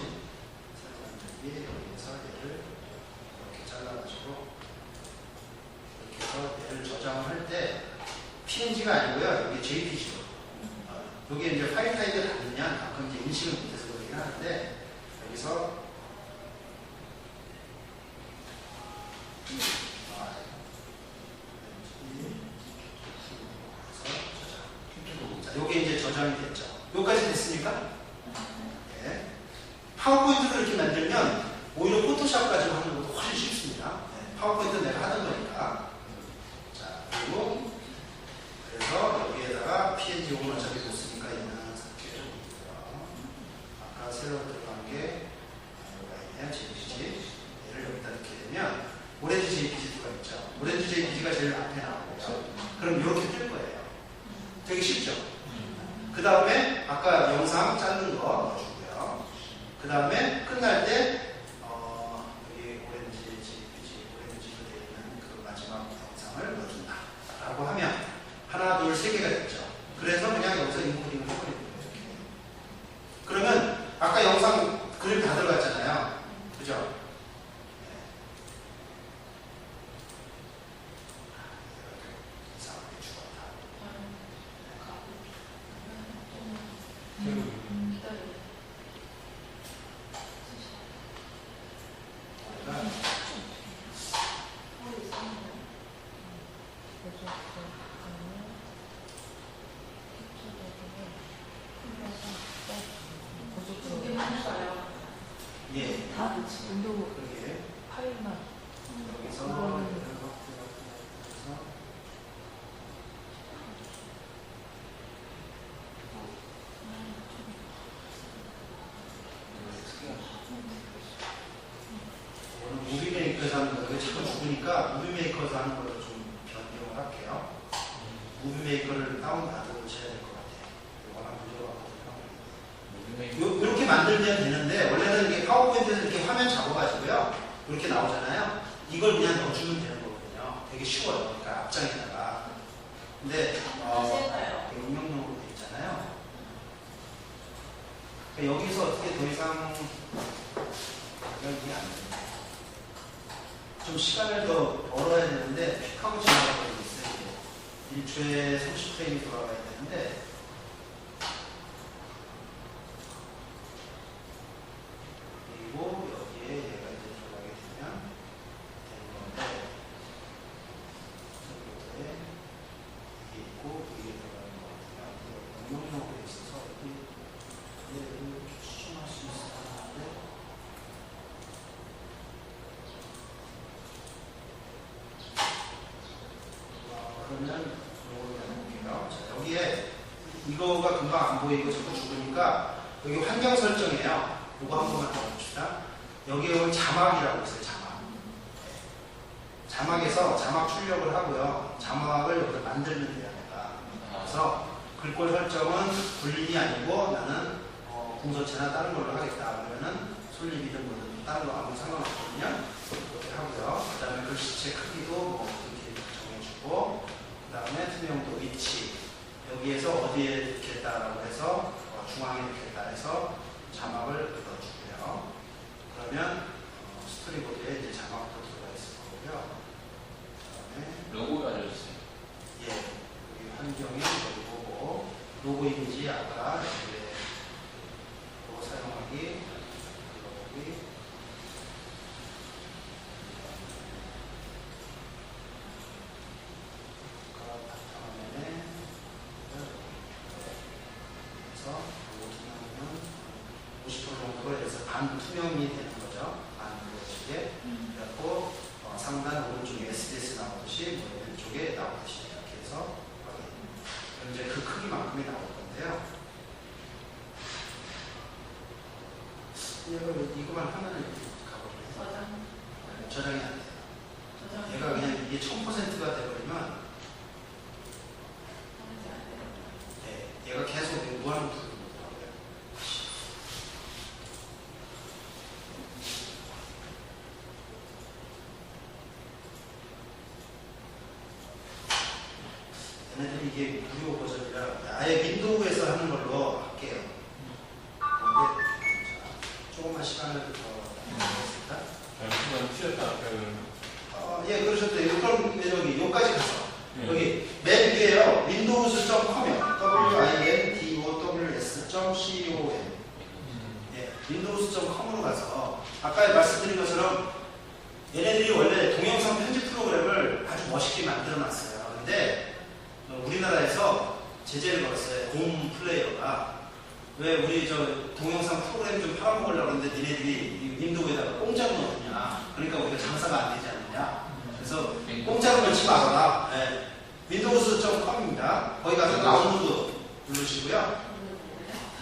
여기 여기에서 얘를 이렇게 잘라가지고 이렇게 해서 얘를 저장을 할 때 PNG가 아니고요. 여기 JPG로. 여기 이제 파일 타입이 다르면 가끔 이제 인식을 못해서 그러긴 하는데 여기서 자, 요게 이제 저장이 됐죠. 여기까지 됐습니까? 네. 파워포인트를 이렇게 만들면 오히려 포토샵 가지고 하는 것도 훨씬 쉽습니다. 네. 파워포인트는 내가 하던 거니까. 자, 그리고 그래서 여기에다가 PNG 용어는 어차피 못 쓰니까 얘는 삭제를 해주고요. 아까 새로 들어간 게 여기가 있네요. JPG. 얘를 여기다 넣게 되면 오렌지 JPG 예. 다 운동 그러게. 파일만. 여기서 이거는 오늘 무비메이커에서 하는 거예요. 자꾸 죽으니까 무비메이커에서 하는 걸로 좀 변경을 할게요. 무비메이커를 다운받고 쳐야 될 것 같아요. 워낙 부족하거든요. 이렇게 만들면 되는데 원래는 이게 파워포인트에서 이렇게 화면 잡아가지고요. 이렇게 나오잖아요. 이걸 그냥 넣어주면 되는 거거든요. 되게 쉬워요. 그러니까 앞장에다가. 근데 응용용으로 돼 있잖아요. 그러니까 여기서 어떻게 더 이상 연결이 안 돼요. 좀 시간을 더 벌어야 되는데 픽하고 지나가고 있어요. 1초에 30프레임이 돌아가야 되는데 그리고 여기에 얘가 이제 들어가게 되면 되는 건데 여기에 이게 있고 이게 들어가는 거 같아요. 응용용으로 돼 있어서 얘를 추정할 수 있을 것 같은데 그러면 이걸 해볼게요. 자, 여기에 이거가 금방 안 보이고 자꾸 죽으니까 여기 환경 설정이에요. 이거 한 번만 더 봅시다. 여기에 자막이라고 있어요. 자막. 자막에서 자막 출력을 하고요. 자막을 여기서 만들면 돼요. 내가. 그래서 글꼴 설정은 불린이 아니고 나는 궁서체나 다른 걸로 하겠다. 그러면은 솔립이든 뭐든 다른 거 아무 상관없거든요. 이렇게 하고요. 그 다음에 글씨체 크기도 뭐 이렇게 정해주고 그 다음에 투명도 위치 여기에서 어디에 넣겠다라고 해서 중앙에 넣겠다 해서 자막을 넣어주고요. 그러면 스토리보드에 이제 자막도 들어가 있을 거고요. 그 다음에 로고 알려주세요. 예, 여기 환경이 여기 보고 로고 이미지 아까 이제 로고 사용하기 들어오기 바탕화면에 그래서 로고 투명은 50% 정도로 해서 반투명이 되는 거죠. 반투명식에 그래갖고 상단 오른쪽에 SDS 나오듯이 왼쪽에 나오듯이 이렇게 해서 현재 그 크기만큼이 나올 건데요. 이거만 하면은 가버리네. 저장이 안 돼요. 얘가 그냥 이게 1000%가 돼버리면 얘가 계속 무한으로 부르더라고요. 얘네들이 이게 무료 버전이라 아예 윈도우에서 하는 걸로 할게요. 근데 조금만 시간을 더 드리겠습니다. 잠시만 튀었다. 예, 그러셨대요. 그럼 여기 여기까지 가서 여기 맨 위에요. windows.com이요. windows.com 예, windows.com으로 가서 아까 말씀드린 것처럼 얘네들이 원래 동영상 편집 프로그램을 아주 멋있게 만들어 놨어요. 근데 우리나라에서 제재를 걸었어요. 홈 플레이어가 왜 우리 저 동영상 프로그램 좀 팔아먹으려고 하는데 니네들이 윈도우에다가 공짜로 넣느냐. 그러니까 우리가 장사가 안 되지 않느냐. 그래서 공짜로 넣지 말아라. 네. windows.com입니다. 거기 가서 다운로드 누르시고요.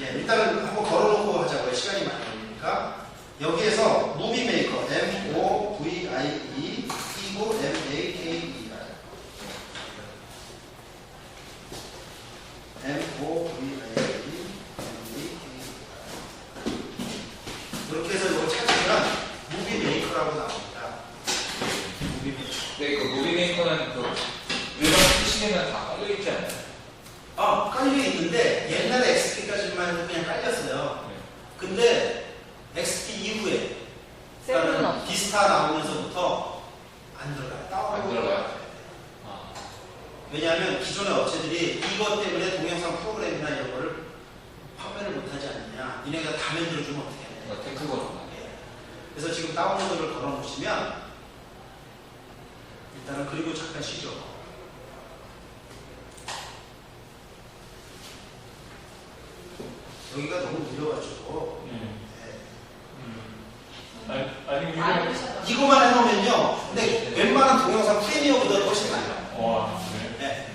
예, 일단은 한번 걸어놓고 하자고요. 시간이 많이 걸리니까. 여기에서 무비메이커 MOVIE 그리고 MAKE 이렇게 해서 이걸 찾으면 무비메이커라고 나옵니다. 무비메이커. 네, 그 무비메이커는 그 일반 PC에는 다 깔려있지 않나요? 깔려 있는데 옛날에 XP까지만 해도 그냥 깔렸어요. 근데 XP 이후에 그러니까 비스타 나오면서부터 안 들어가요. 안 들어가요? 왜냐하면 기존의 업체들이 이것 때문에 동영상 프로그램이나 이런 거를 판매를 못하지 않느냐. 니네가 다 만들어주면 어떻게 하냐. 테크거로. 그래서 지금 다운로드를 걸어 놓으시면 일단은 그리고 잠깐 쉬죠. 여기가 너무 느려가지고 아니 이거 이거만 해놓으면요. 근데 웬만한 동영상 프리미어보다 훨씬 나아요. 와 네. 네.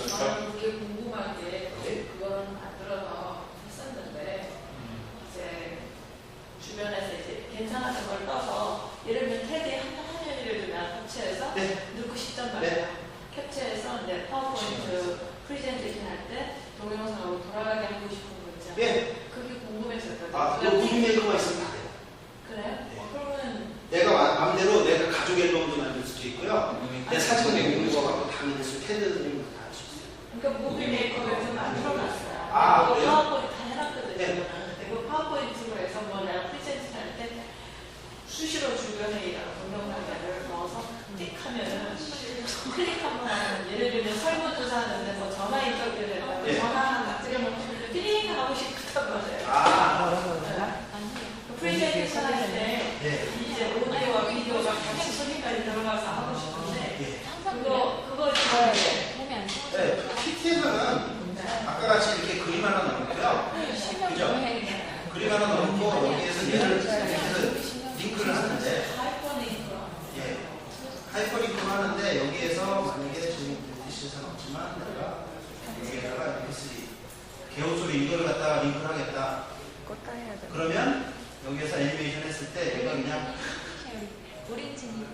저는 그게 궁금한 게 그거는 만들어서 했었는데 이제 주변에서 이제 괜찮았던 걸 떠서 예를 들면 테드에 한 년이를 그냥 캡처해서 네. 넣고 싶단 말이에요. 캡처해서 이제 파워포인트 프레젠테이션 할 때 동영상으로 돌아가게 하고 싶은 거 있잖아요. 예. 그게 궁금했었거든요. 아, 그 무슨 앨범가 있으면 다 돼요. 그래요? 네. 그러면 내가 마음대로 내가 가족 앨범도 만들 수도 있고요. 내 사진 내고 거 갖고 다 만들 수 있고 테드님도 다 할 수 있어요. 그러니까 무비 메이커를 좀 만들어놨어요. 아, 그거 그래요? 파워포인트 다 해놨거든요. 네. 근데 그 파워포인트로 해서 뭐 내가 프레젠테이션 할 때 수시로 주변에 동영상을 넣어서 띡하면은 클릭 한번 하면 예를 들면 설문조사 하는데 뭐 전화 인터뷰를 했다고 네. 전화 하나 찍어놓고 띵 하고 싶단 말이에요. 아, 그 프레젠테이션 할 때 네. 이제 오디오와 비디오가 같이 소리까지 들어가서 하고 싶은데 예. 그거 좋아야 돼. 네. PT에서는 아까 같이 이렇게 그림 하나 넣고요. 그죠? 그림 하나 넣고 여기에서 얘를 이렇게 링크를 하는데, 예. 하이퍼링크 하는데 여기에서 만약에 지금 PC 상없지만 내가 여기에다가 MP3 개호 소리 이걸 갖다가 링크를 하겠다. 껐다 해야 돼. 그러면 여기에서 애니메이션 했을 때 얘가 그냥 오렌지니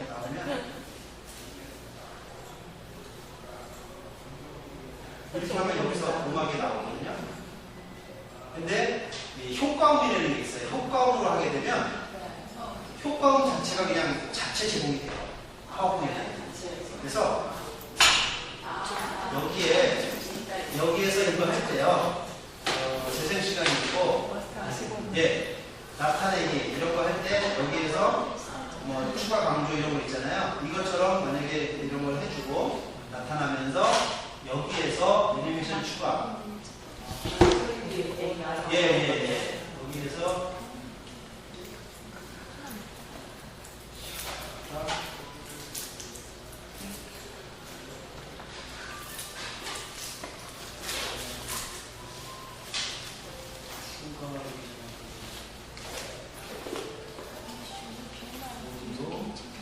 나오면 이렇게 하면 여기서 음악이 나오거든요. 근데 이 효과음이라는 게 있어요. 효과음으로 하게 되면 효과음 자체가 그냥 자체 제공이 돼요. 파워포인트. 그래서 여기에서 이거 할 때요. 재생 시간이 있고, 예, 나타내기 이런 거 할 때 여기에서 뭐 추가 강조 이런 거 있잖아요. 이것처럼 만약에 이런 걸 해주고 나타나면서 여기에서 애니메이션 추가. 예. 여기에서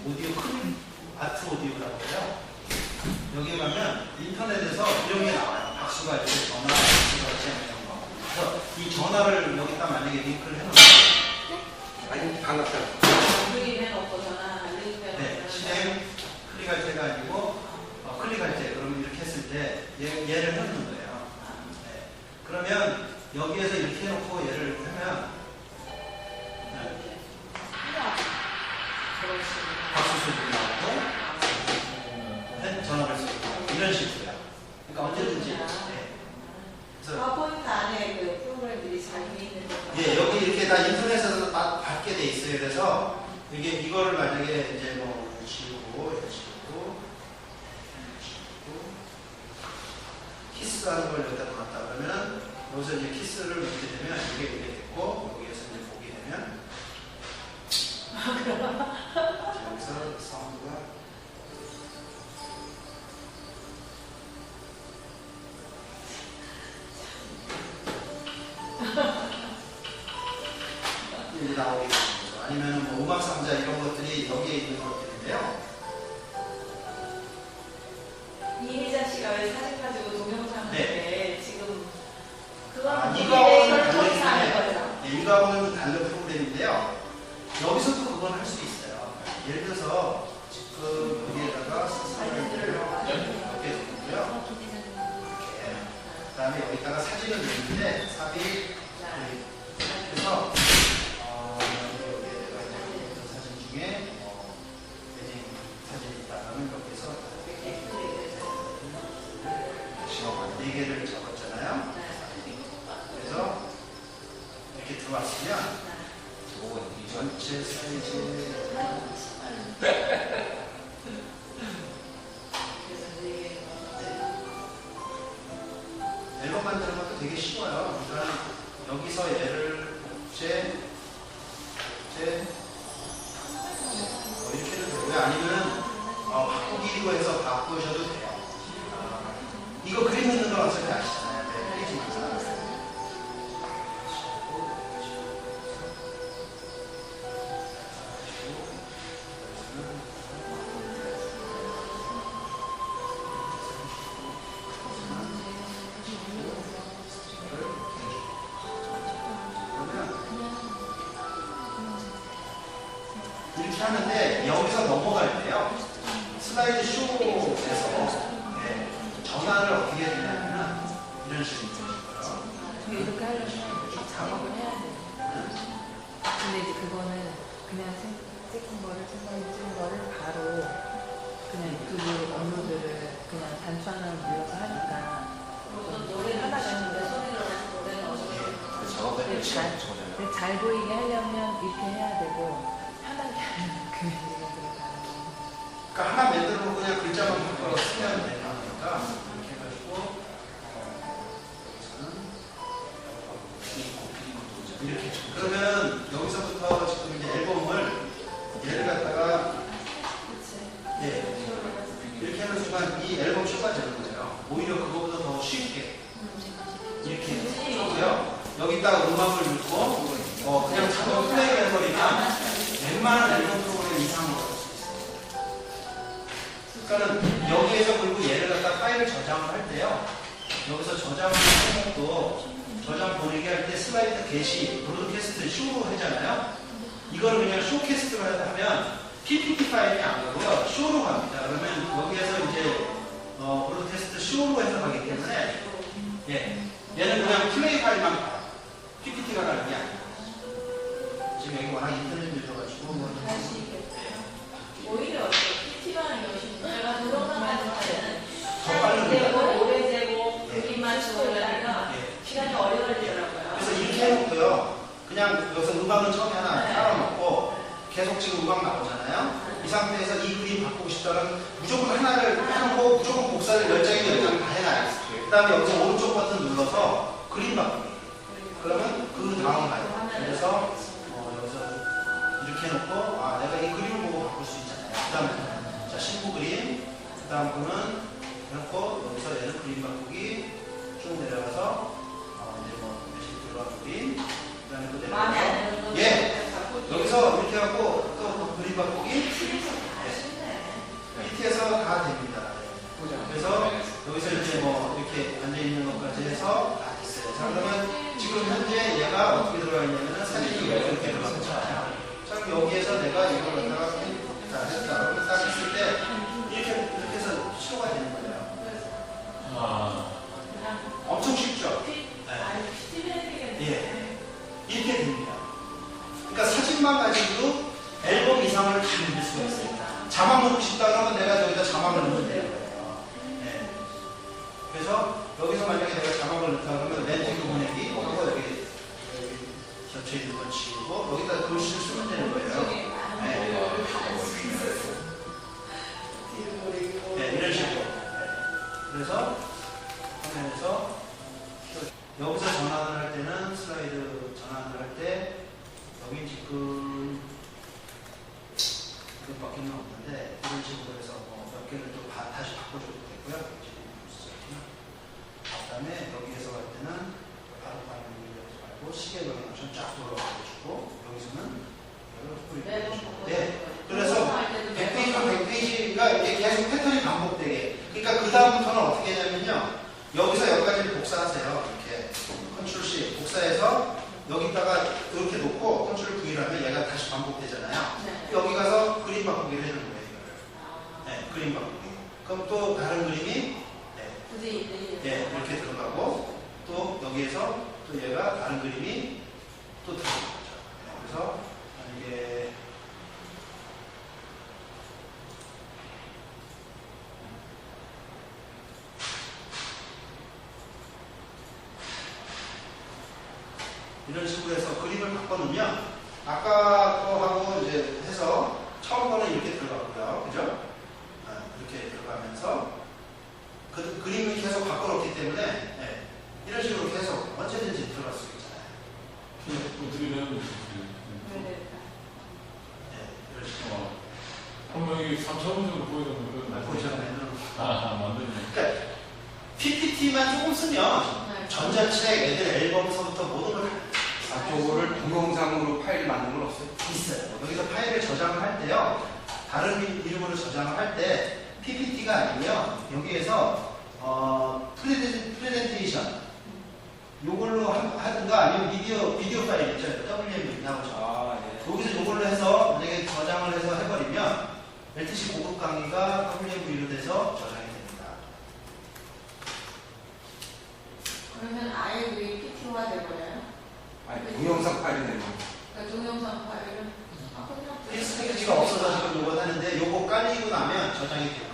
오디오 클립 아트 오디오라고 해요. 여기 가면 인터넷에서 이런 게 나와요. 박수가 이렇게 전화, 박수가 이렇게 이런 거. 그래서 이 전화를 여기다 만약에 링크를 해놓으면 아니 반갑다. 해놓고 전화 네, 실행 클릭할 때가 아니고 클릭할 때 그러면 이렇게 했을 때 얘를 해놓는 거예요. 네. 그러면 여기에서 이렇게 해놓고 얘를 하면 박수 소리 나오고 전화를 쓰고 이런 식으로요. 그러니까 언제든지. 네. 그래서 파워포인트 안에 그 프로그램들이 잘 돼 있는 거. 예, 여기 이렇게 다 인터넷에서 다 받게 돼 있어요. 그래서 이거를 만약에 이제 뭐 지우고 키스하는 걸 여기다 넣었다 그러면 여기서 이제 키스를 넣게 되면 이게 됐고 여기에서 이제 보게 되면 여기서 사운드가 이제 나오게 되는 거죠. 아니면 뭐 음악 상자 이런 것들이 여기에 있는 것들인데요. 이미자 씨가 왜 사진 가지고 동영상 할 때 지금 그거는 이거하고는 이걸 통해서 하는 거죠. 다른 이거하고는 다른 프로그램인데요. 여기서도 그걸 할 수 있어요. 예를 들어서 지금 여기에다가 사진들을 이렇게 넣고요. 이렇게. 그다음에 여기다가 사진을 넣는데 삽입 그래서 여기에다가 이제 사진 중에 웨딩 사진이 있다면 여기서 4개를 적었잖아요. 그래서 이렇게 들어왔으면 전체 사이즈 앨범 만드는 건 생각해도 되게 쉬워요. 그러니까 여기서 얘를 이렇게 해도 되고요. 아니면 바꾸기로 해서 바꾸셔도 돼요. 이거 그림 넣는 건 어차피 아시잖아요. 네, 페이지만. 이렇게 하는데 여기서 넘어갈 때요. 슬라이드 쇼에서 전환을 어떻게 해야 되냐면 이런 식으로 되는 거예요. 이렇게 하려면 작업을 해야 돼요. 근데 이제 그거는 그냥 찍은 거를 찍은 거를 바로 그냥 유튜브 업로드를 그냥 단추하나 눌러서 하니까 노래를 하시는데 소리를 내서 노래는 어떻게 작업할 때 네, 시간 적어져요. 근데 잘 보이게 하려면 이렇게 해야 되고 편하게 하면 그 얘기가 들어가는 거. 그러니까 하나 만들어 놓고 그냥 글자만 바꿔 쓰면 되는 거니까 이렇게 해가지고 이렇게 그러면 여기서부터 지금 이제 앨범을 얘를 갖다가 이렇게 하는 순간 이 앨범 쇼가 되는 거예요. 오히려 그거보다 더 쉽게 이렇게 하고요. 여기다가 음악을 넣고 그냥 자동 플레이 해버리면 웬만한 앨범 프로그램 이상으로 할 수 있어요. 그러니까는 여기에서 그리고 얘를 갖다 파일을 저장을 할 때요. 여기서 저장을 하는 것도 저장 보내기 할 때 슬라이드 게시, 브로드캐스트 쇼로 하잖아요. 이걸 그냥 쇼캐스트로 하면 PPT 파일이 안 가고요. 쇼로 갑니다. 그러면 여기에서 이제 브로드캐스트 쇼로 해서 가기 때문에 얘는 그냥 플레이 파일만 가요. PPT가 가는 게 아니에요. 지금 여기 워낙 인터넷 밀려가지고 할수 있겠어요. 오히려 PT만 열심히 내가 그동안 하는 때는 더 빨리 되고 오래 되고 그림만 주고라니까 시간이 오래 걸리더라고요. 그래서 이렇게 해놓고요. 그냥 여기서 음악은 처음에 하나 깔아놓고 계속 지금 음악 나오잖아요. 이 상태에서 이 그림 바꾸고 싶다면 무조건 하나를 해놓고 무조건 복사를 10장이면 10장 다 해놔요. 그 다음에 여기서 오른쪽 버튼 눌러서 그림 바꾸기. 그러면 그 다음 가요. 그래서 여기서 이렇게 해놓고 내가 이 그림을 보고 바꿀 수 있잖아요. 그 다음에 자 신부 그림 그 다음 거는 해놓고 여기서 얘는 그림 바꾸기 쭉 내려가서 이제 뭐 몇시 들어간 그림 그 다음에 또 마음에 안 내려가서 드는 건 여기서 이렇게 하고 또 그림 바꾸기 쉽네. PT에서 다 됩니다. 그래서 여기서 이제 뭐 이렇게 앉아있는 것까지 해서 다 됐어요. 자 그러면 지금 현재 얘가 어떻게 들어가 있냐면 사진이 이렇게 들어가 있잖아요. 자 그럼 여기에서 내가 이걸 갖다가 했다. 그럼 딱 했을 때 이렇게 해서 시도가 되는 거예요. 엄청 쉽죠? 이렇게 됩니다. 그러니까 사진만 가지고도 앨범 이상을 다 만들 수가 있어요. 자막 넣고 싶다 그러면 내가 여기다 자막을 넣으면 되는 거예요. 그래서 여기서 만약에 내가 자막을 넣다 그러면 맨 뒤로 보내기 하고 여기 겹쳐 있는 걸 지우고 여기다 글씨를 쓰면 되는 거예요. 이런 식으로. 그래서 화면에서 여기서 전환을 할 때는 슬라이드 전환을 할 때 여기 지금 이것밖에는 없는데 이런 식으로 해서 몇 개를 또 다시 바꿔줘도 되고요. 그 다음에 여기에서 갈 때는 바로 말고 시계 방향처럼 쫙 돌아가주고 여기서는 이걸 네. 그래서 100페이지가 이게 계속 패턴이 반복되게. 그러니까 그 다음부터는 어떻게 하냐면요. 여기서 여기까지 복사하세요. 이렇게 컨트롤 C 복사해서 여기다가 이렇게 놓고 컨트롤 V를 하면 얘가 다시 반복되잖아요. 여기 가서 그림 바꾸기를 해주는 거예요. 이거를. 그림 바꾸기. 그럼 또 다른 그림이 이렇게 들어가고 또 여기에서 또 얘가 다른 그림이 또 들어가는 거죠. 그래서 이게 이런 식으로 해서 그림을 바꿔놓으면 아까 거하고 이제 해서 처음 거는 이렇게 들어갔고요. 그죠? 이렇게 들어가면서 그림을 계속 바꿔놓기 때문에 이런 식으로 계속 언제든지 들어갈 수 있잖아요. 어떻게 되는 거지? 네, 이런 식으로. 그러면 이게 3차원적으로 보이는 거는 보시잖아요. 만드네. 그러니까 PPT만 조금 쓰면 전자책, 애들 앨범서부터 모든 걸 저거를 동영상으로 파일 만든 건 없어요? 있어요. 여기서 파일을 저장을 할 때요. 다른 이름으로 저장을 할 때 PPT가 아니고요. 여기에서 프레젠테이션 요걸로 하든가 아니면 비디오 파일 있잖아요. WM 나오죠. 아, 네. 여기서 요걸로 해서 만약에 저장을 해서 해버리면 LTC 고급 강의가 WMV로 돼서 저장이 됩니다. 그러면 아예 그게 PT화 돼버려요? 아니, 동영상 파일이 되는 거. 그러니까 동영상 파일은 그냥 PPT가 없어서 지금 요거 하는데 요거 깔리고 나면 저장이 될 거예요.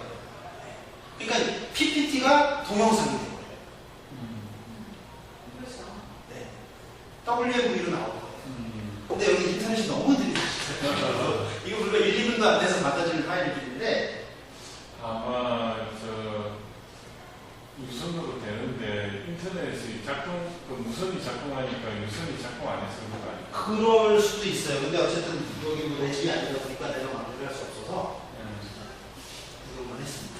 그러니까 PPT가 동영상이 될 거예요. 그렇죠. 네. WMV로 나올 거예요. 근데 여기 인터넷이 너무 느리시죠. 이거 물론 1, 2분도 안 돼서 받아주는 파일이긴데 아마 유선으로 되는데 인터넷이 무선이 작동하니까 유선이 작동 안 해서 그런 거 아닐까? 그럴 수도 있어요. 근데 어쨌든 여기 뭐 내 집이 아니다 보니까 내가 마음대로 할 수 없어서 구독을 했습니다.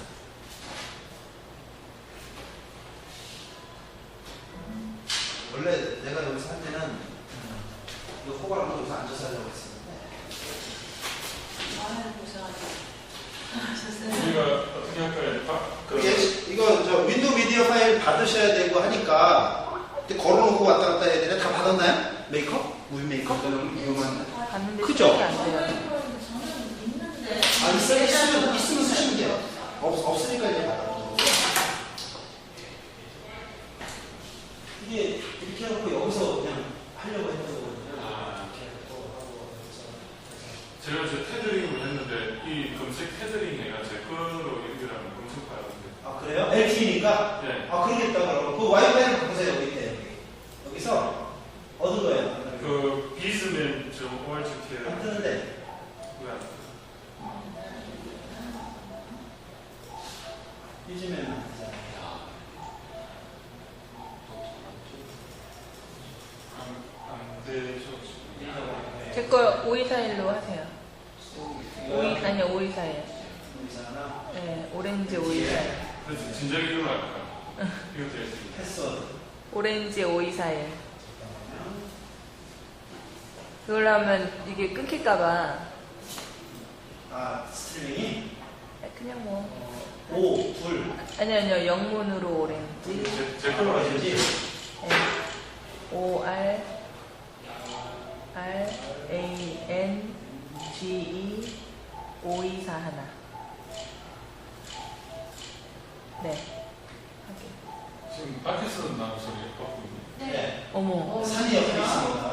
원래 내가 여기서 할 때는 이 호가랑 여기서 앉아서 하려고 했었는데 아유 고생하셨어요. 우리가 어떻게 할까요? 이거 저 윈도우 미디어 파일 받으셔야 되고 하니까 근데 걸어놓고 왔다 갔다 해야 되네. 다 받았나요? 메이커? 무비 메이커? 그거는 위험한. 봤는데 그죠? 생각이 안 돼요. 저는 있는데. 아 있으면 쓰시면 돼요. 없으니까 이제 받아요. 이게 이렇게 해놓고 여기서 그냥 하려고 했던 거거든요. 이렇게 하고 제가 테더링을 했는데 이 검색 테더링이가 제 거로 연결하면 검색 파일인데. 아 그래요? LTE니까? 네. 아 그러겠다 그럼 그 와이파이를 바꾸세요. 여기 있대. 여기서 얻은 거예요. 그 비즈맨 저 ORGT에 안 뜨는데 왜안 요즘에는 되죠? 제 거 5241로 하세요. 아니요, 5241. 의사나 네, 오렌지 5241. 그래서 진작 이걸로 할까? 이거 되지. 패스워드 오렌지 5241. 그걸로 하면 이게 끊길까봐. 아 스트링이 그냥 뭐. 5, 2 아니요, 영문으로 오렌지. 제 걸로 하시지. 하셔야지. 네. OR R A N G E 5241. 네. 확인. 지금 밖에서 나는 소리 꺾고 있네. 네. 어머. 산이 옆에 있습니다.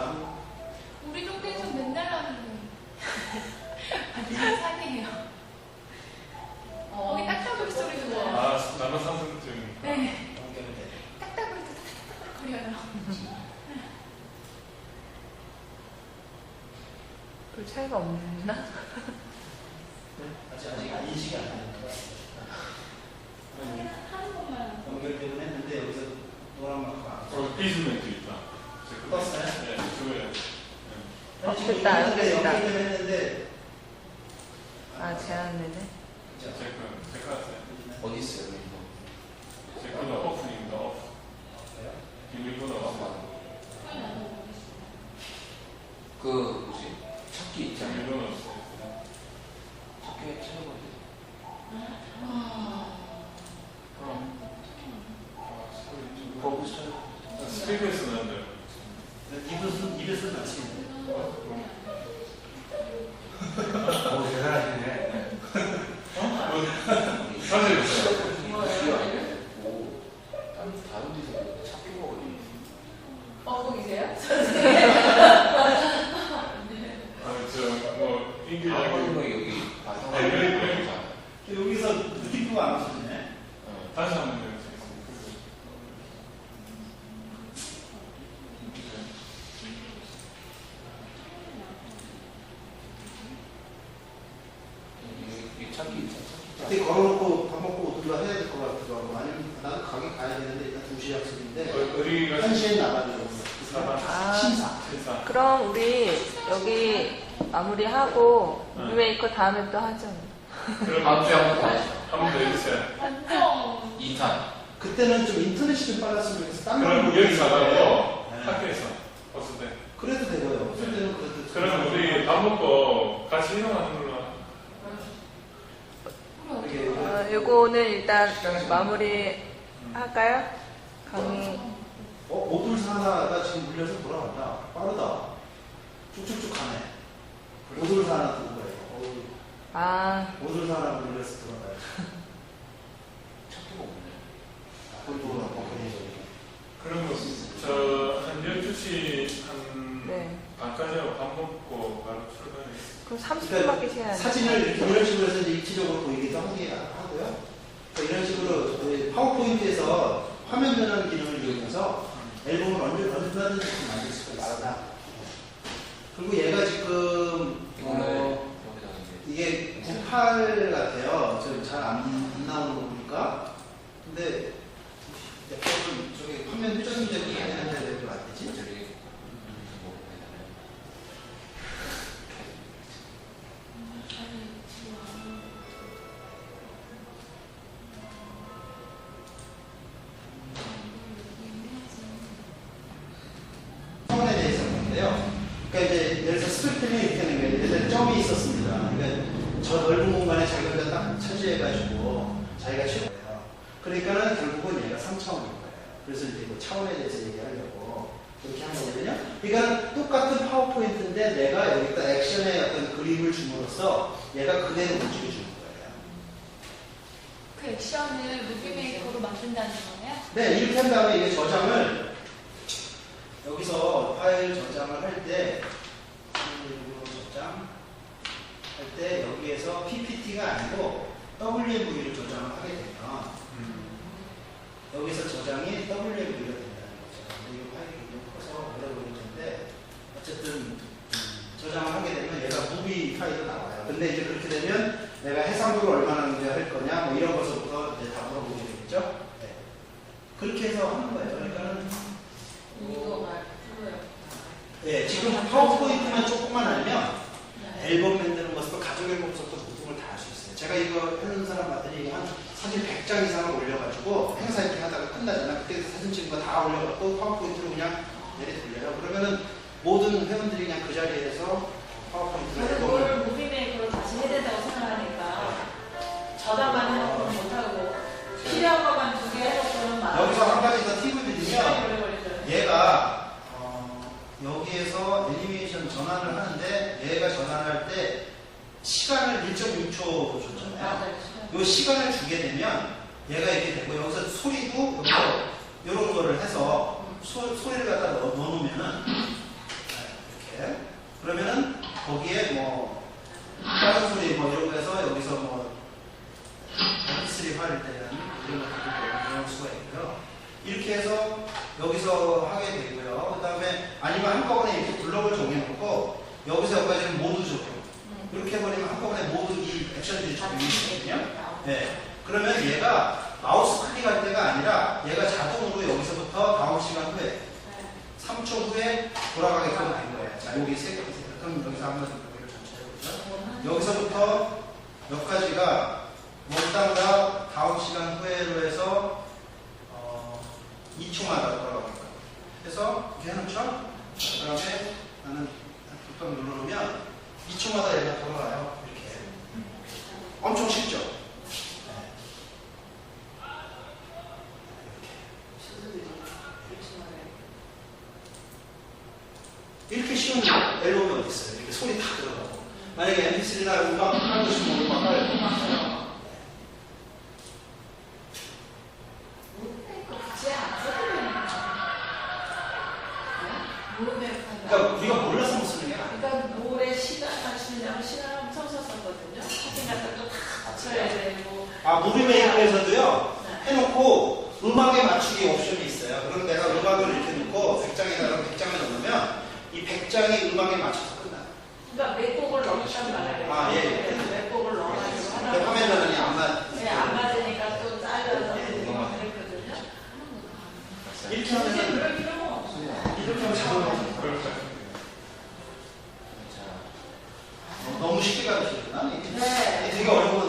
우리 동네에서 맨날 하는 산이에요. 거기 딱딱거리 소리도 나요. 아, 나만 상승증. 네, 연결이 돼. 딱딱거리 딱딱거려요. 별 차이가 없나? 아직 인식이 안 되는 것 같아요. 하는 것만. 연결되긴 했는데 여기서 노란 마크가 안 떠요. 비즈맨도 있다. 떴어요? 네, 그거예요. 어, 지금 됐다, 있는데 됐다. 연결되긴 했는데 아, 제안되네. 제 거 같아요. 어디 있어요, 이거? 제 거는 오픈입니다. 오픈. 비밀번호 오픈. 그, 뭐지? 찾기 있잖아요. 비밀번호 없어요. 찾기에 찾아보세요. 그럼. 아, 소리 좀. 거기서 찾아보세요. 스피커에서 나는데. 입에서 나치는데. 오, 대단하시네. 사실 있어요. 오, 다른 데서 찾기가 어디? 거기세요? 뭐, 인기적인. 여기 네, 그래. 여기서 느낌표가 안 없어지네. 다시 한번 해주세요. 여기 찾기 있잖아. 그때 걸어놓고 밥 먹고 눌러 해야 될 것 같기도 하고 아니면 나도 가게 가야 되는데 일단 2시 약속인데 어디 나가지고 아. 심사. 실사. 그럼 우리 여기 마무리하고 무비메이커 다음에 또 하죠. 그럼 다음 주에 한번 더 하시죠. 한번 더 해주세요. 완전 2탄. 그때는 좀 인터넷이 좀 빨랐으면 좋겠어. 딴 그럼 걸 여기서 모르겠어요. 하고 네. 학교에서 없을 때. 그래도 되고요. 없을 때는 그래도. 그럼 우리 밥 먹고 같이 이동하는 걸로. 요거는 일단 마무리 할까요? 강의. 오돌사나가 지금 물려서 돌아간다. 빠르다. 쭉쭉쭉 가네. 오돌사나 뜬 거예요. 아, 오돌사나 물려서 돌아가요. 찾기가 없네. 그리고 뭐 그럼 저한 12시 한 네. 반까지 하고 밥 먹고 바로 출발해. 그럼 30분밖에 시간 안 사진을 이렇게 이런 식으로 해서 이제 입체적으로 보이기도 하고요. 그러니까 이런 식으로 파워포인트에서 화면 전환 기능을 이용해서 앨범을 얼마든지 만들 수가 있습니다. 그리고 얘가 지금 이거는 여기다가 이제 이게 98 같아요. 잘 안 나오는 거 보니까. 근데 약간 저기 화면 회전되고 다니는데 왜 안 되지? 저기 뭐 해달라요? 차원에 대해서 보는데요. 그러니까 이제 예를 들어 스펙트럼이 이렇게 하는 거예요. 예를 들어 점이 있었습니다. 그러니까 저 넓은 공간에 자기가 딱 차지해가지고 자기가 최고예요. 그러니까는 결국은 얘가 3차원인 거예요. 그래서 이제 그 차원에 대해서 얘기하려고 그렇게 한 거거든요. 그러니까 똑같은 파워포인트인데 내가 여기다 액션의 어떤 그림을 줌으로써 얘가 그대로 움직여주는 거예요. 그 액션을 무비메이커로 만든다는 거예요? 네, 이렇게 한 다음에 이게 저장을 여기서 파일 저장을 할 때 저장 할 때 여기에서 PPT가 아니고 WMV를 저장을 하게 되면 여기서 저장이 WMV가 된다는 거죠. 근데 이 파일이 굉장히 커서 오래 걸릴 텐데 어쨌든 저장을 하게 되면 얘가 무비 파일로 나와요. 근데 이제 그렇게 되면 내가 해상도를 얼마나 할 거냐 뭐 이런 것부터 이제 다 물어보게 되겠죠. 네. 그렇게 해서 하는 거예요. 그러니까는 이거 말고요. 네, 지금 파워포인트만 조금만 알면 앨범 만드는 것부터 가족 앨범부터 모든 걸 다 할 수 있어요. 제가 이거 하는 사람 봤더니 한 사진 100장 이상을 올려가지고 행사 이렇게 하다가 끝나잖아. 그때 사진 찍은 거 다 올려갖고 파워포인트로 그냥 내리 돌려요. 그러면은 모든 회원들이 그냥 그 자리에서 파워포인트를 저는 앨범을 그걸 무비메이커로 다시 해야 된다고 생각하니까 저장만 해놓고는 못하고 필요한 것만 2개 해놓고는 막 여기서 한 가지 더 팁을 드리면 시간이 오래 걸리죠. 얘가 여기에서 애니메이션 전환을 하는데 얘가 전환할 때 시간을 1.6초 줬잖아요. 맞아요. 이 시간을 주게 되면 얘가 이렇게 되고 여기서 소리도 여기서 이런 거를 해서 소리를 갖다 넣어놓으면은 이렇게 그러면은 거기에 뭐 다른 소리 뭐 이런 거 해서 여기서 뭐 MP3 화를 때는 이런 것들도 넣을 수가 있고요. 이렇게 해서 여기서 하게 되고요. 그 다음에 아니면 한꺼번에 이렇게 블럭을 정해놓고 여기서 여기까지는 모두 적용. 이렇게 해버리면 한꺼번에 모두 이 액션들이 적용이 되거든요. 네. 그러면 얘가 마우스 클릭할 때가 아니라 얘가 자동으로 여기서부터 다음 시간 후에 3초 후에 돌아가게끔 된 거예요. 자, 여기 세 개. 그럼 여기서 한번 여기를 전체 해보죠. 여기서부터 여기까지가 몽땅 다음 시간 후에로 해서 2초마다 돌아가는 거예요. 그래서 이렇게 해놓죠? 그 다음에 나는 불법 눌러놓으면 2초마다 얘가 돌아가요. 이렇게. 엄청 쉽죠? 이렇게 쉬운 앨범이 어디 있어요? 이렇게 소리 다 들어가고. 만약에 MP3나 음악 하고 싶으면 음악을 그러니까 우리가 몰라서 못 쓰는 게 아니에요. 그러니까 노래 시간 맞추느냐고 시간을 엄청 썼었거든요. 사진 같은 거다 맞춰야 되고. 아, 무비메이커에서도요, 해놓고 음악에 맞추기 옵션이 있어요. 그럼 내가 음악을 이렇게 놓고 100장에다가 100장을 넣으면 이 100장이 음악에 맞춰서 끝나요. 그러니까 몇 곡을 넣었단 말이에요. 아, 예. 그래서 몇 곡을 넣어가지고 하다 근데 화면 전환이 안 맞. 네, 안 맞으니까 또 잘라서 그랬거든요. 이렇게 근데 하면은 그럴 필요가 없어요. 자, 너무 쉽게 가르치구나. 이게 네. 되게 어려운